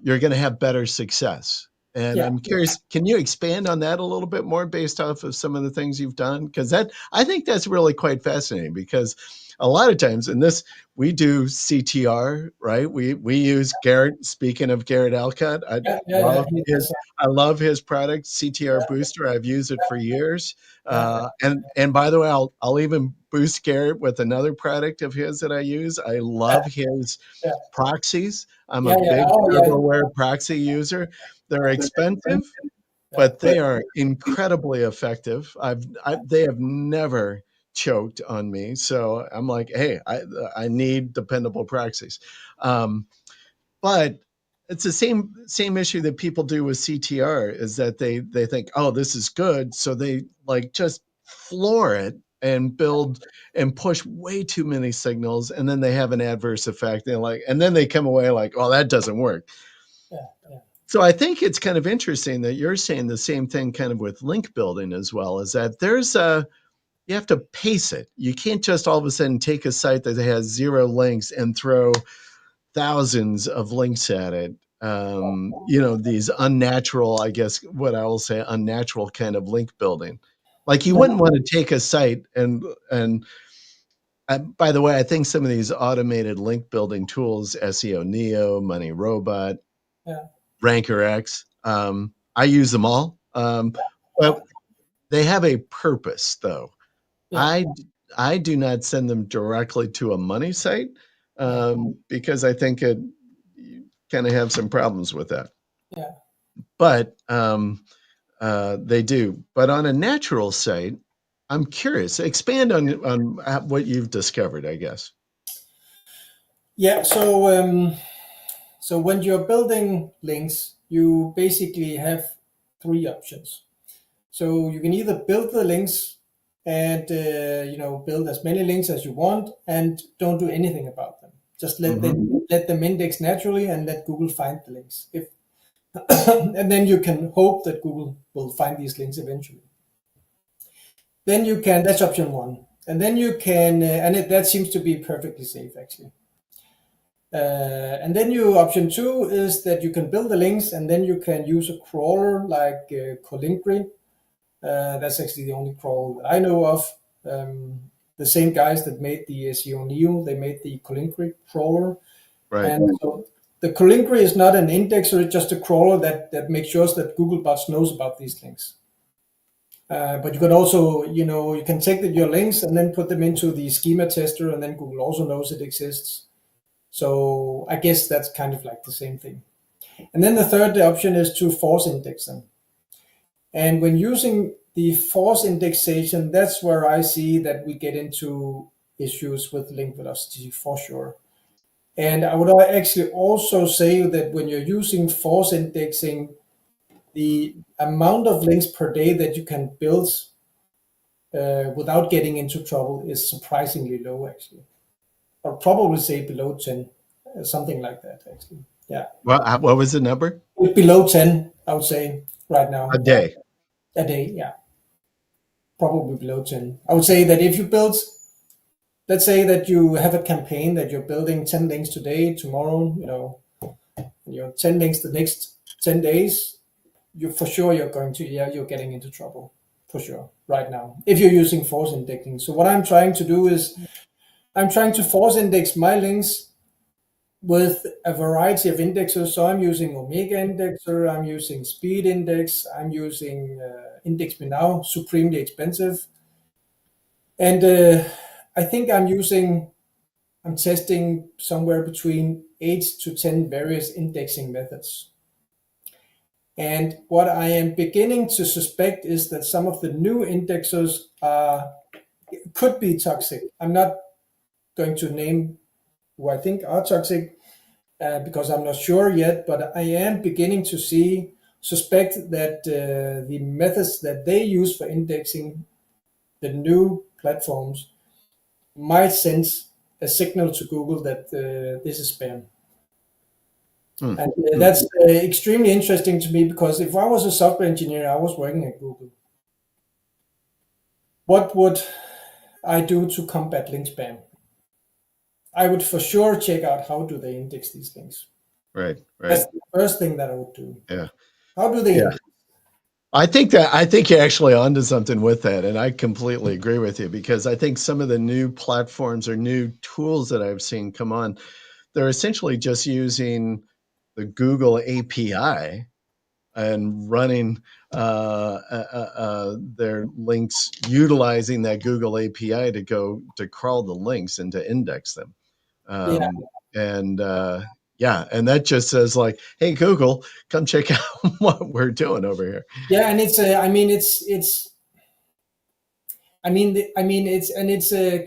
you're going to have better success. And I'm curious, can you expand on that a little bit more based off of some of the things you've done? Because I think that's really quite fascinating, because a lot of times in this, we do CTR, right? We use Garrett. Speaking of Garrett Alcott, I love his product, CTR Booster. I've used it for years. And by the way, I'll even boost Garrett with another product of his that I use. I love his proxies. I'm a big TurboWare proxy user. They're expensive, but they are incredibly effective. They have never choked on me. So I'm like, hey, I need dependable proxies. But it's the same issue that people do with CTR, is that they think, oh, this is good. So they like just floor it and build and push way too many signals. And then they have an adverse effect. And then they come away like, oh, that doesn't work. So I think it's kind of interesting that you're saying the same thing kind of with link building as well, is that you have to pace it. You can't just all of a sudden take a site that has 0 links and throw thousands of links at it. these unnatural, I guess what I will say, unnatural kind of link building. Like you wouldn't want to take a site and by the way, I think some of these automated link building tools, SEO Neo, Money Robot, Yeah. Ranker X, I use them all. But they have a purpose, though. Yeah. I do not send them directly to a money site Yeah. because I think you kind of have some problems with that. Yeah. But they do. But on a natural site, I'm curious. Expand on what you've discovered, I guess. Yeah. So when you're building links, you basically have three options. So you can either build the links and build as many links as you want and don't do anything about them. Just let them index naturally and let Google find the links. If and then you can hope that Google will find these links eventually. Then you can, that's option one. And then you can, that seems to be perfectly safe actually. And then option two is that you can build the links and then you can use a crawler like Colinkry. That's actually the only crawl that I know of. The same guys that made the SEO Neo, they made the Colinkry crawler. Right. And so the Colinkry is not an indexer, it's just a crawler that makes sure that Googlebots knows about these links. But you can also, you can take your links and then put them into the schema tester, and then Google also knows it exists. So I guess that's kind of like the same thing. And then the third option is to force index them. And when using the force indexation, that's where I see that we get into issues with link velocity for sure. And I would actually also say that when you're using force indexing, the amount of links per day that you can build without getting into trouble is surprisingly low, actually. I'll probably say below 10, something like that, actually. Yeah. What was the number? Below 10, I would say, right now. A day. A day, yeah. Probably below 10. I would say that if you build, let's say that you have a campaign that you're building 10 links today, tomorrow, and 10 links the next 10 days, you're getting into trouble for sure right now if you're using force indexing. So what I'm trying to do is I'm trying to force index my links with a variety of indexers. So I'm using Omega Indexer, I'm using Speed Index, I'm using Index Me Now, supremely expensive. And I think I'm testing somewhere between 8 to 10 various indexing methods. And what I am beginning to suspect is that some of the new indexers could be toxic. I'm not going to name who I think are toxic because I'm not sure yet, but I am beginning to suspect that the methods that they use for indexing the new platforms might send a signal to Google that this is spam. And that's extremely interesting to me, because if I was a software engineer, I was working at Google, what would I do to combat link spam? I would for sure check out how do they index these links. Right. That's the first thing that I would do. Yeah. How do they index? I think you're actually onto something with that, and I completely agree with you, because I think some of the new platforms or new tools that I've seen come on, they're essentially just using the Google API and running their links, utilizing that Google API to crawl the links and to index them. And that just says like, hey, Google, come check out what we're doing over here. Yeah, and it's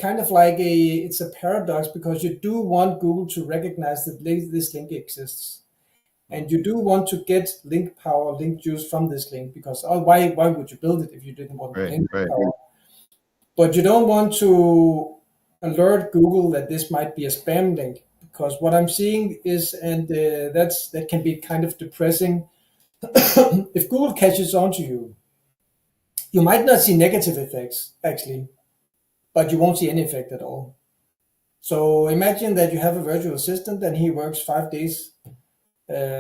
kind of like it's a paradox, because you do want Google to recognize that this link exists, and you do want to get link power, link juice from this link, because why would you build it if you didn't want link power? But you don't want to alert Google that this might be a spam link, because what I'm seeing is, and that can be kind of depressing, if Google catches on to you, you might not see negative effects actually, but you won't see any effect at all. So imagine that you have a virtual assistant and he works 5 days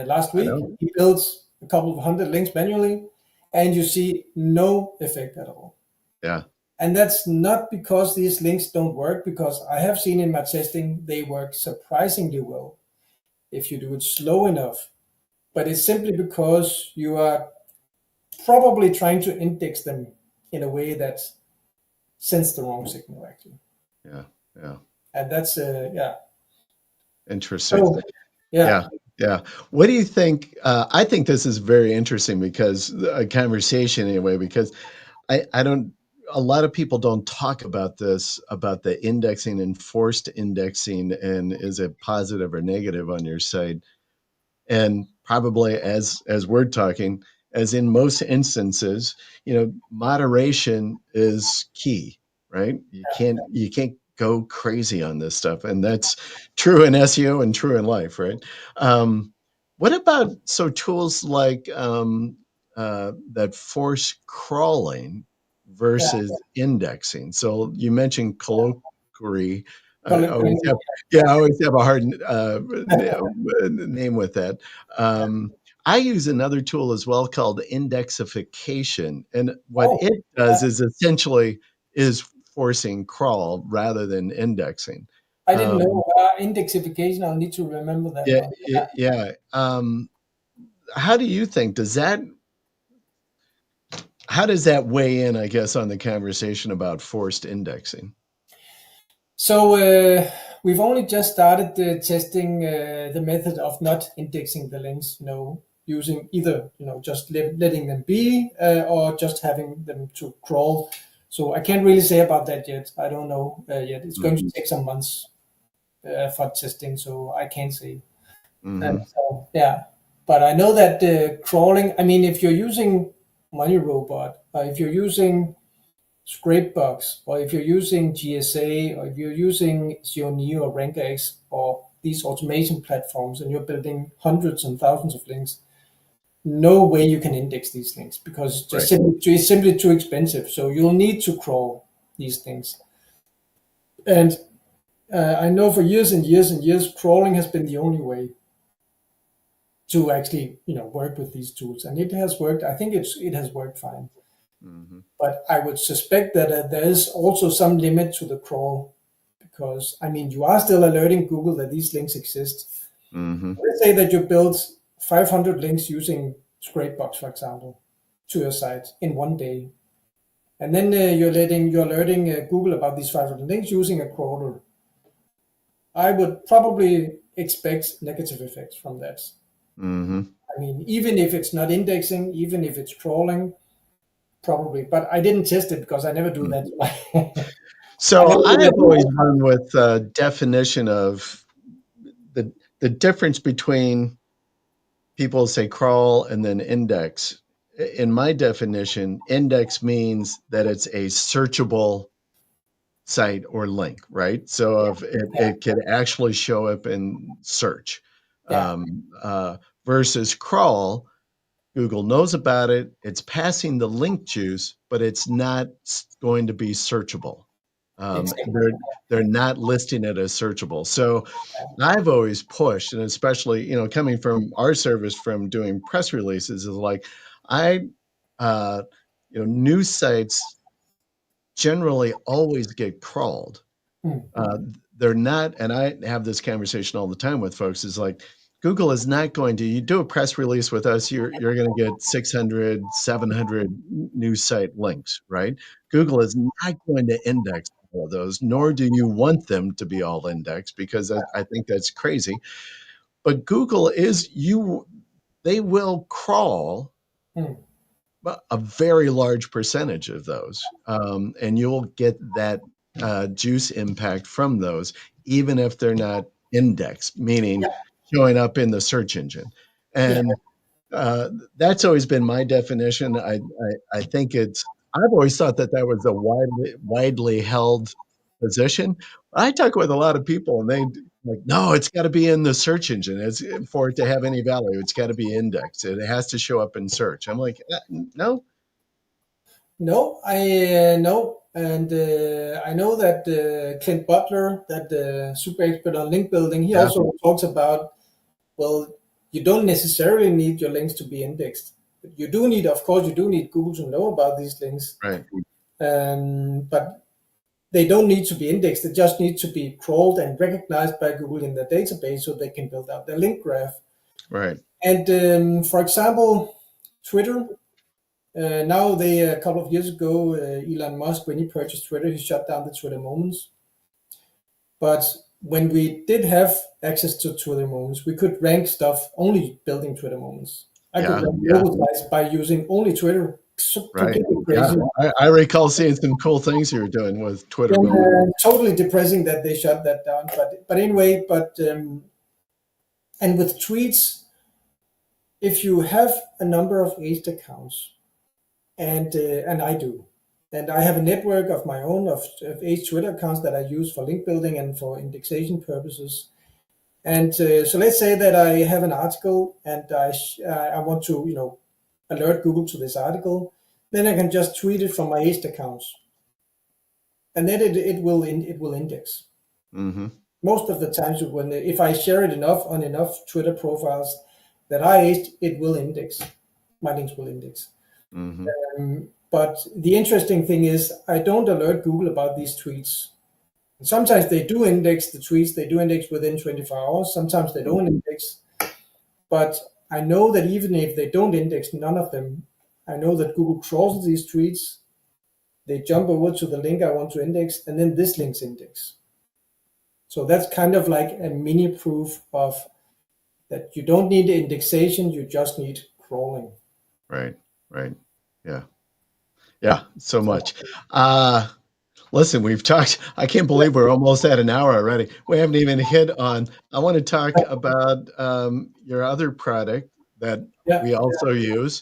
last I week. know. He builds a couple of hundred links manually, and you see no effect at all. Yeah. And that's not because these links don't work, because I have seen in my testing they work surprisingly well if you do it slow enough. But it's simply because you are probably trying to index them in a way that sends the wrong signal, actually. Yeah. Yeah. And that's yeah. Interesting. So yeah, Yeah. Yeah. What do you think? I think this is very interesting because a conversation anyway, because I don't, a lot of people don't talk about this, about the indexing and forced indexing, and is it positive or negative on your site? And probably as we're talking, as in most instances, moderation is key, right? You can't go crazy on this stuff, and that's true in SEO and true in life, right? What about tools like that force crawling yeah. versus indexing? So you mentioned colloquy. I Colin, always have, yeah, I always have a hard name with that. Um, I use another tool as well called indexification, and what oh, it does is essentially is forcing crawl rather than indexing. I didn't Um, know indexification. I'll need to remember that yeah, one. yeah. How do you think how does that weigh in, I guess, on the conversation about forced indexing? So we've only just started testing the method of not indexing the links, using either just letting them be or just having them to crawl. So I can't really say about that yet. I don't know yet. It's going to take some months for testing, so I can't say. Mm-hmm. So yeah, but I know that crawling. I mean, if you're using Money Robot, if you're using Scrapebox, or if you're using GSA, or if you're using Xioneo or RankX, or these automation platforms, and you're building hundreds and thousands of links, no way you can index these links because Right. it's simply too expensive. So you'll need to crawl these things. And I know for years and years and years, crawling has been the only way to actually work with these tools, and it has worked. I think it has worked fine. Mm-hmm. But I would suspect that there is also some limit to the crawl, because I mean you are still alerting Google that these links exist. Mm-hmm. Let's say that you build 500 links using Scrapebox, for example, to your site in one day, and then you're alerting Google about these 500 links using a crawler. I would probably expect negative effects from that. Mm-hmm. I mean, even if it's not indexing, even if it's crawling, probably. But I didn't test it because I never do that. I So never do I that have to always my run with a definition of the difference between people say crawl and then index. In my definition, index means that it's a searchable site or link, right? So if yeah, it could actually show up in search, yeah, um, uh, versus crawl. Google knows about it. It's passing the link juice, but it's not going to be searchable. Um, exactly. they're they're not listing it as searchable. So I've always pushed, and especially coming from our service from doing press releases, is like I, uh, news sites generally always get crawled. Hmm. Uh, they're not, and I have this conversation all the time with folks, is like, Google is not going to, you do a press release with us, you're going to get 600, 700 news site links, right? Google is not going to index all of those, nor do you want them to be all indexed, because I think that's crazy. But Google they will crawl Hmm. a very large percentage of those, and you'll get that juice impact from those, even if they're not indexed, meaning Yeah, showing up in the search engine. yeah, And uh, that's always been my definition. I think I've always thought that that was a widely held position. I talk with a lot of people, and they like, no, it's got to be in the search engine. For it to have any value, it's got to be indexed. It has to show up in search. I'm like, no. no, I know, and I know that Clint Butler, that super expert on link building, he Yeah. also talks about, well, you don't necessarily need your links to be indexed. You do need, of course, you do need Google to know about these links. Right. But they don't need to be indexed. They just need to be crawled and recognized by Google in their database so they can build out their link graph. Right. And for example, Twitter, now a couple of years ago, Elon Musk, when he purchased Twitter, he shut down the Twitter Moments. But when we did have access to Twitter Moments, we could rank stuff only building Twitter Moments. I could rank global sites by using only Twitter. Right. Crazy. Yeah. I recall seeing some cool things you were doing with Twitter. Totally depressing that they shut that down. But anyway, and with tweets, if you have a number of aged accounts, and I do, and I have a network of my own of aged Twitter accounts that I use for link building and for indexation purposes. And so let's say that I have an article and I want to alert Google to this article, then I can just tweet it from my aged accounts, and then it will index. Mm-hmm. Most of the times, if I share it on enough Twitter profiles that I aged, it will index. My links will index. Mm-hmm. But the interesting thing is, I don't alert Google about these tweets. And sometimes they do index the tweets. They do index within 24 hours. Sometimes they don't index. But I know that even if they don't index none of them, I know that Google crawls these tweets. They jump over to the link I want to index, and then this link's index. So that's kind of like a mini proof of that you don't need indexation, you just need crawling. Right. Yeah, so much. Listen, we've talked, I can't believe we're almost at an hour already. We haven't even hit on, I want to talk about your other product that we also use,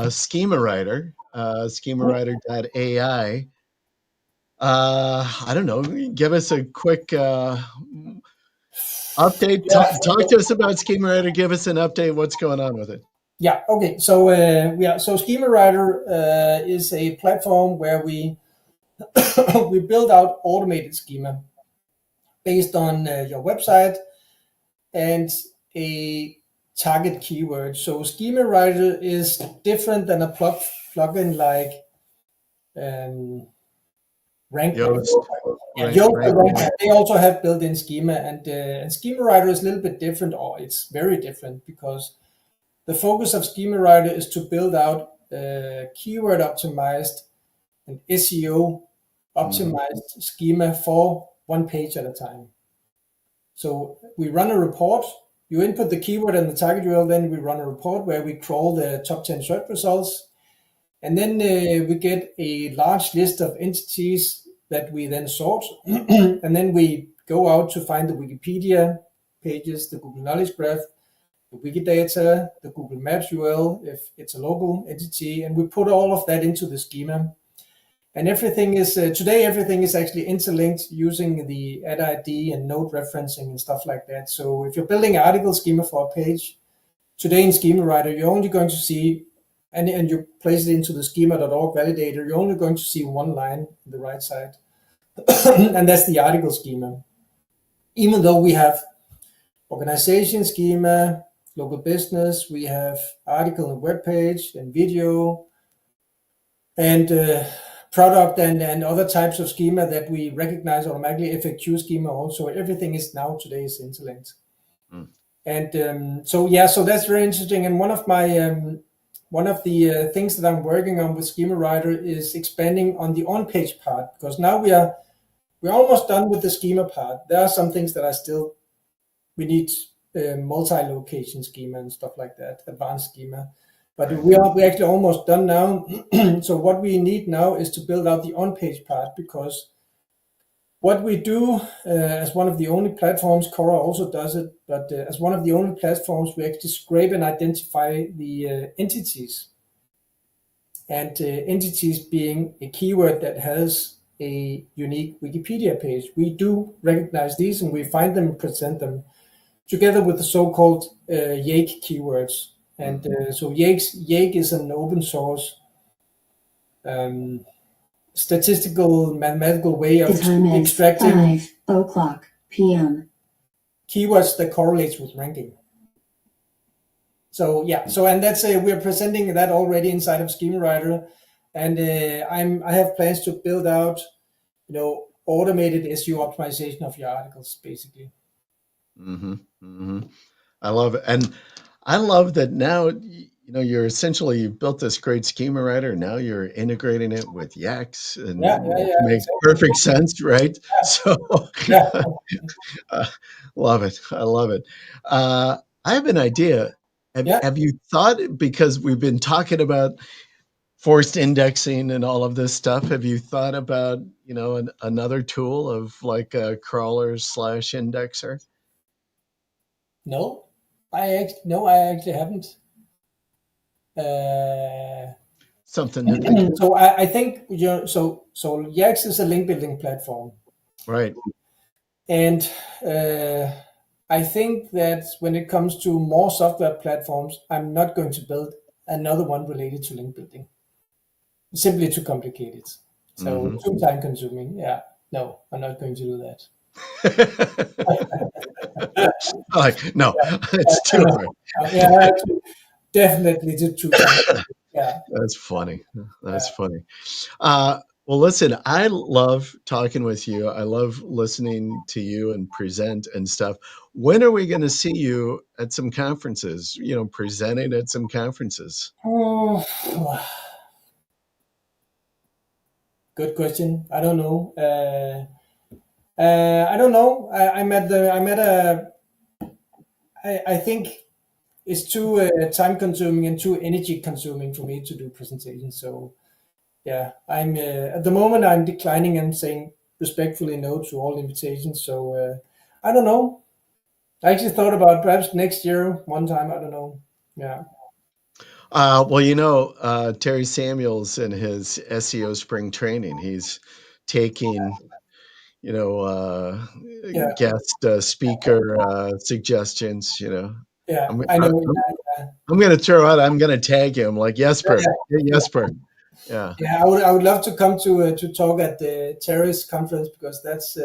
Schema Rider, schemawriter.ai. I don't know, give us a quick update. Talk to us about Schema Rider. Give us an update. What's going on with it? Yeah. Okay. So so Schema Rider is a platform where we build out automated schema based on your website and a target keyword. So Schema Rider is different than a plugin like Rank. They also have built-in schema, and Schema Rider is a little bit different, or it's very different, because the focus of Schema Rider is to build out keyword optimized and SEO optimized schema for one page at a time. So we run a report. You input the keyword and the target URL, then we run a report where we crawl the top 10 search results. And then we get a large list of entities that we then sort. And then we go out to find the Wikipedia pages, the Google Knowledge Graph, the Wikidata, the Google Maps URL, if it's a local entity, and we put all of that into the schema. And everything is, today everything is actually interlinked using the add ID and node referencing and stuff like that. So if you're building an article schema for a page, today in Schema Rider, you're only going to see, and you place it into the schema.org validator, you're only going to see one line on the right side. And that's the article schema. Even though we have organization schema, local business, we have article and web page and video and product and other types of schema that we recognize automatically, FAQ schema also. Everything is now today is interlinked. And so that's very interesting. And one of the things that I'm working on with Schema Rider is expanding on the on-page part, because now we're almost done with the schema part. There are some things that we need multi-location schema and stuff like that, advanced schema. But we're actually almost done now. So what we need now is to build out the on-page part, because what we do as one of the only platforms, Cora also does it, but as one of the only platforms, we actually scrape and identify the entities. And entities being a keyword that has a unique Wikipedia page. We do recognize these and we find them and present them together with the so-called Yake keywords. And so Yake is an open source statistical mathematical way of extracting 5:00 p.m. keywords that correlates with ranking. So yeah, so and that's we're presenting that already inside of Schema Rider, and I have plans to build out, automated SEO optimization of your articles, basically. Mm-hmm. Mm-hmm. I love it. And I love that now, you're essentially, you built this great schema writer. Now you're integrating it with Yax, Yeah, and yeah, which yeah, makes exactly. perfect sense, right? So Yeah, uh, love it. I love it. I have an idea. Have, yeah. have you thought, because we've been talking about forced indexing and all of this stuff, have you thought about, another tool of like a crawler slash indexer? No, I actually haven't. Uh, Something to think about. so I think so Yax is a link building platform, Right. and I think that when it comes to more software platforms, I'm not going to build another one related to link building. Simply too complicated. So Mm-hmm. too time consuming. Yeah. No, I'm not going to do that. Like, no, it's too hard. Yeah, definitely too time. Yeah. That's funny. That's Yeah. funny. Well, listen, I love talking with you. I love listening to you and present and stuff. When are we going to see you at some conferences, presenting at some conferences? Oh, good question. I don't know. I don't know. I'm at a. I think it's too time consuming and too energy consuming for me to do presentations. So yeah, I'm at the moment I'm declining and saying respectfully no to all invitations. So I don't know. I actually thought about perhaps next year one time. I don't know. Yeah. Well, Terry Samuels in his SEO spring training, he's taking, you know, uh, Yeah. guest speaker suggestions. Yeah. I'm, I I'm, know. I'm going to throw out, I'm going to tag him like Jesper. Yeah. Hey, Yeah. Jesper. Yeah. Yeah, I would love to come to talk at the Terrace conference because that's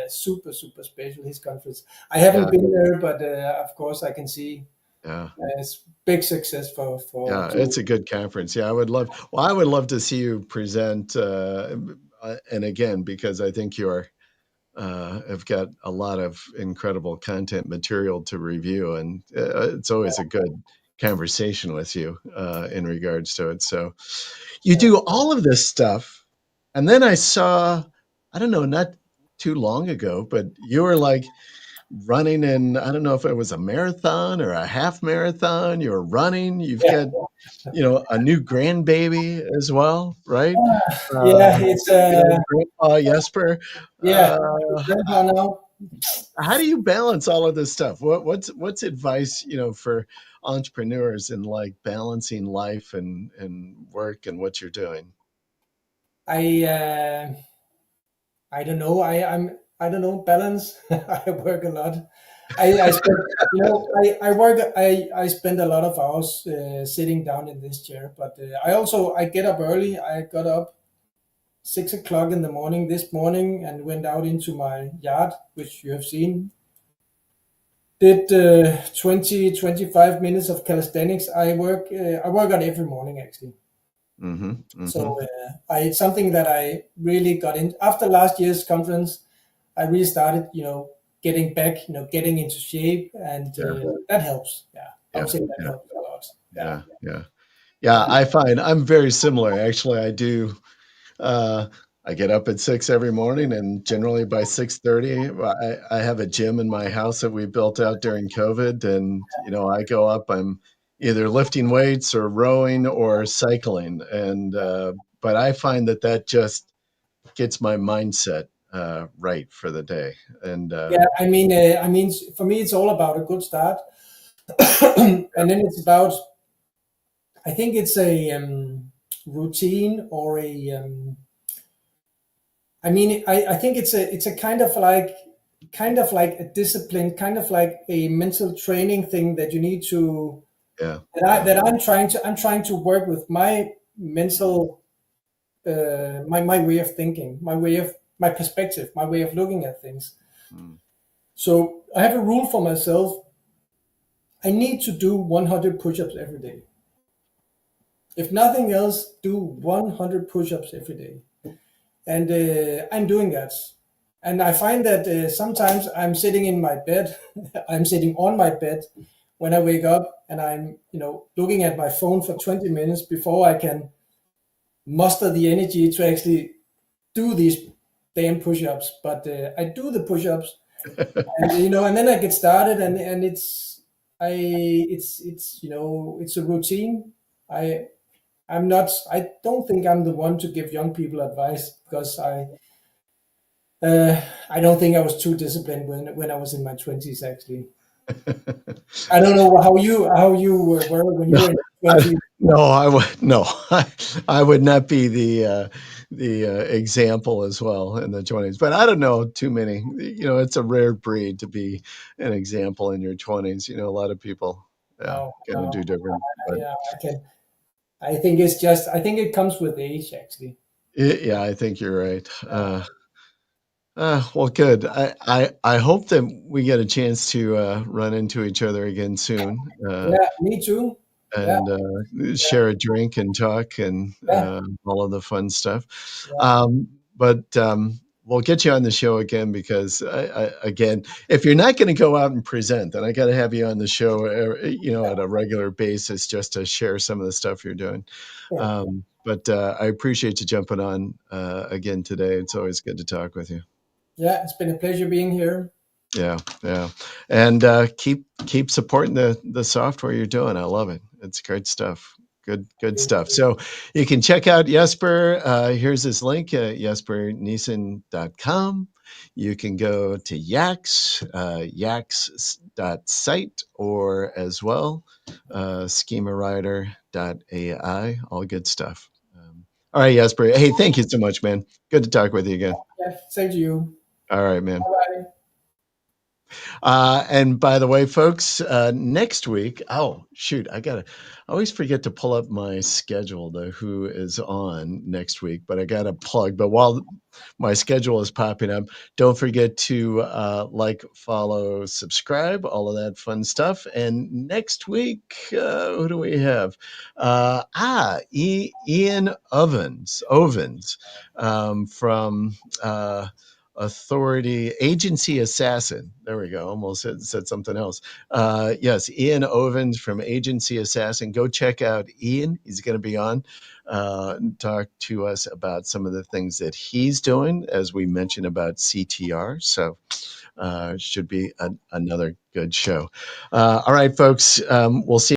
super super special. His conference. I Yeah. haven't been there, but of course I can see Yeah. it's big success for Yeah. to. It's a good conference. Yeah. I would love to see you present. And again, because I think you're, have got a lot of incredible content material to review, and it's always a good conversation with you in regards to it. So you do all of this stuff, and then I saw, I don't know, not too long ago, but you were like running in, I don't know if it was a marathon or a half marathon. You're running. You've Yeah, got, a new grandbaby as well, right? yeah, it's Grandpa Jesper. yeah, Uh, grandpa now. how do you balance all of this stuff? What's advice, for entrepreneurs in like balancing life and work and what you're doing? I I don't know. I don't know balance. I work a lot. I spend I work I spend a lot of hours sitting down in this chair. But I get up early. I got up 6 o'clock in the morning this morning and went out into my yard, which you have seen. Did 20-25 minutes of calisthenics. I work out every morning actually. Mhm, mhm. So it's something that I really got in after last year's conference. I really started, getting back, getting into shape, and Yeah, that helps. Yeah, I would yeah, say that yeah, helps a lot. Yeah, yeah, yeah. Yeah, I find I'm very similar. Actually, I do. Uh, I get up at 6 every morning, and generally by 6:30, I have a gym in my house that we built out during COVID, and, I go up, I'm either lifting weights or rowing or cycling, and, but I find that that just gets my mindset, right for the day, and, yeah. I mean, for me, it's all about a good start, and then it's about. I think it's a routine or a. I think it's a kind of like a discipline, kind of like a mental training thing that you need to yeah, yeah, that I'm trying to work with my mental my way of thinking, my perspective, my way of looking at things. mm, So I have a rule for myself. I need to do 100 push-ups every day. If nothing else, do 100 push-ups every day. And I'm doing that. And I find that sometimes I'm sitting in my bed, I'm sitting on my bed when I wake up, and I'm, looking at my phone for 20 minutes before I can muster the energy to actually do these damn push-ups. But I do the push-ups, and and then I get started, and it's a routine. I I'm not. I don't think I'm the one to give young people advice, because I don't think I was too disciplined when I was in my 20s. Actually, I don't know how you were when you No, were in your 20s. I would no, I would not be the example as well in the 20s. But I don't know too many. It's a rare breed to be an example in your 20s. A lot of people, yeah, No, gonna no, do different. But yeah, I can. I think it's just. I think it comes with age, actually. yeah, I think you're right. Well, good. I hope that we get a chance to run into each other again soon. Yeah, me too. Yeah, And yeah, share a drink and talk and yeah, all of the fun stuff. yeah, But we'll get you on the show again because, again, if you're not going to go out and present, then I got to have you on the show, at a regular basis just to share some of the stuff you're doing. yeah. But I appreciate you jumping on again today. It's always good to talk with you. Yeah, it's been a pleasure being here. Yeah, yeah, and keep supporting the software you're doing. I love it. It's great stuff. Good stuff. So you can check out Jesper. Here's his link at jespernissen.com. You can go to yaks.site, or as well schemarider.ai. All good stuff. All right, Jesper. Hey, thank you so much, man. Good to talk with you again. Yeah, same to you. All right, man. Bye. And by the way, folks, next week, oh, shoot, I always forget to pull up my schedule to who is on next week, but I got to plug. But while my schedule is popping up, don't forget to like, follow, subscribe, all of that fun stuff. And next week, who do we have? Ian Ovens from. Authority Agency Assassin. There we go. Almost said something else. Yes, Ian Ovens from Agency Assassin. Go check out Ian. He's going to be on and talk to us about some of the things that he's doing, as we mentioned about CTR. So should be another good show. All right, folks. We'll see.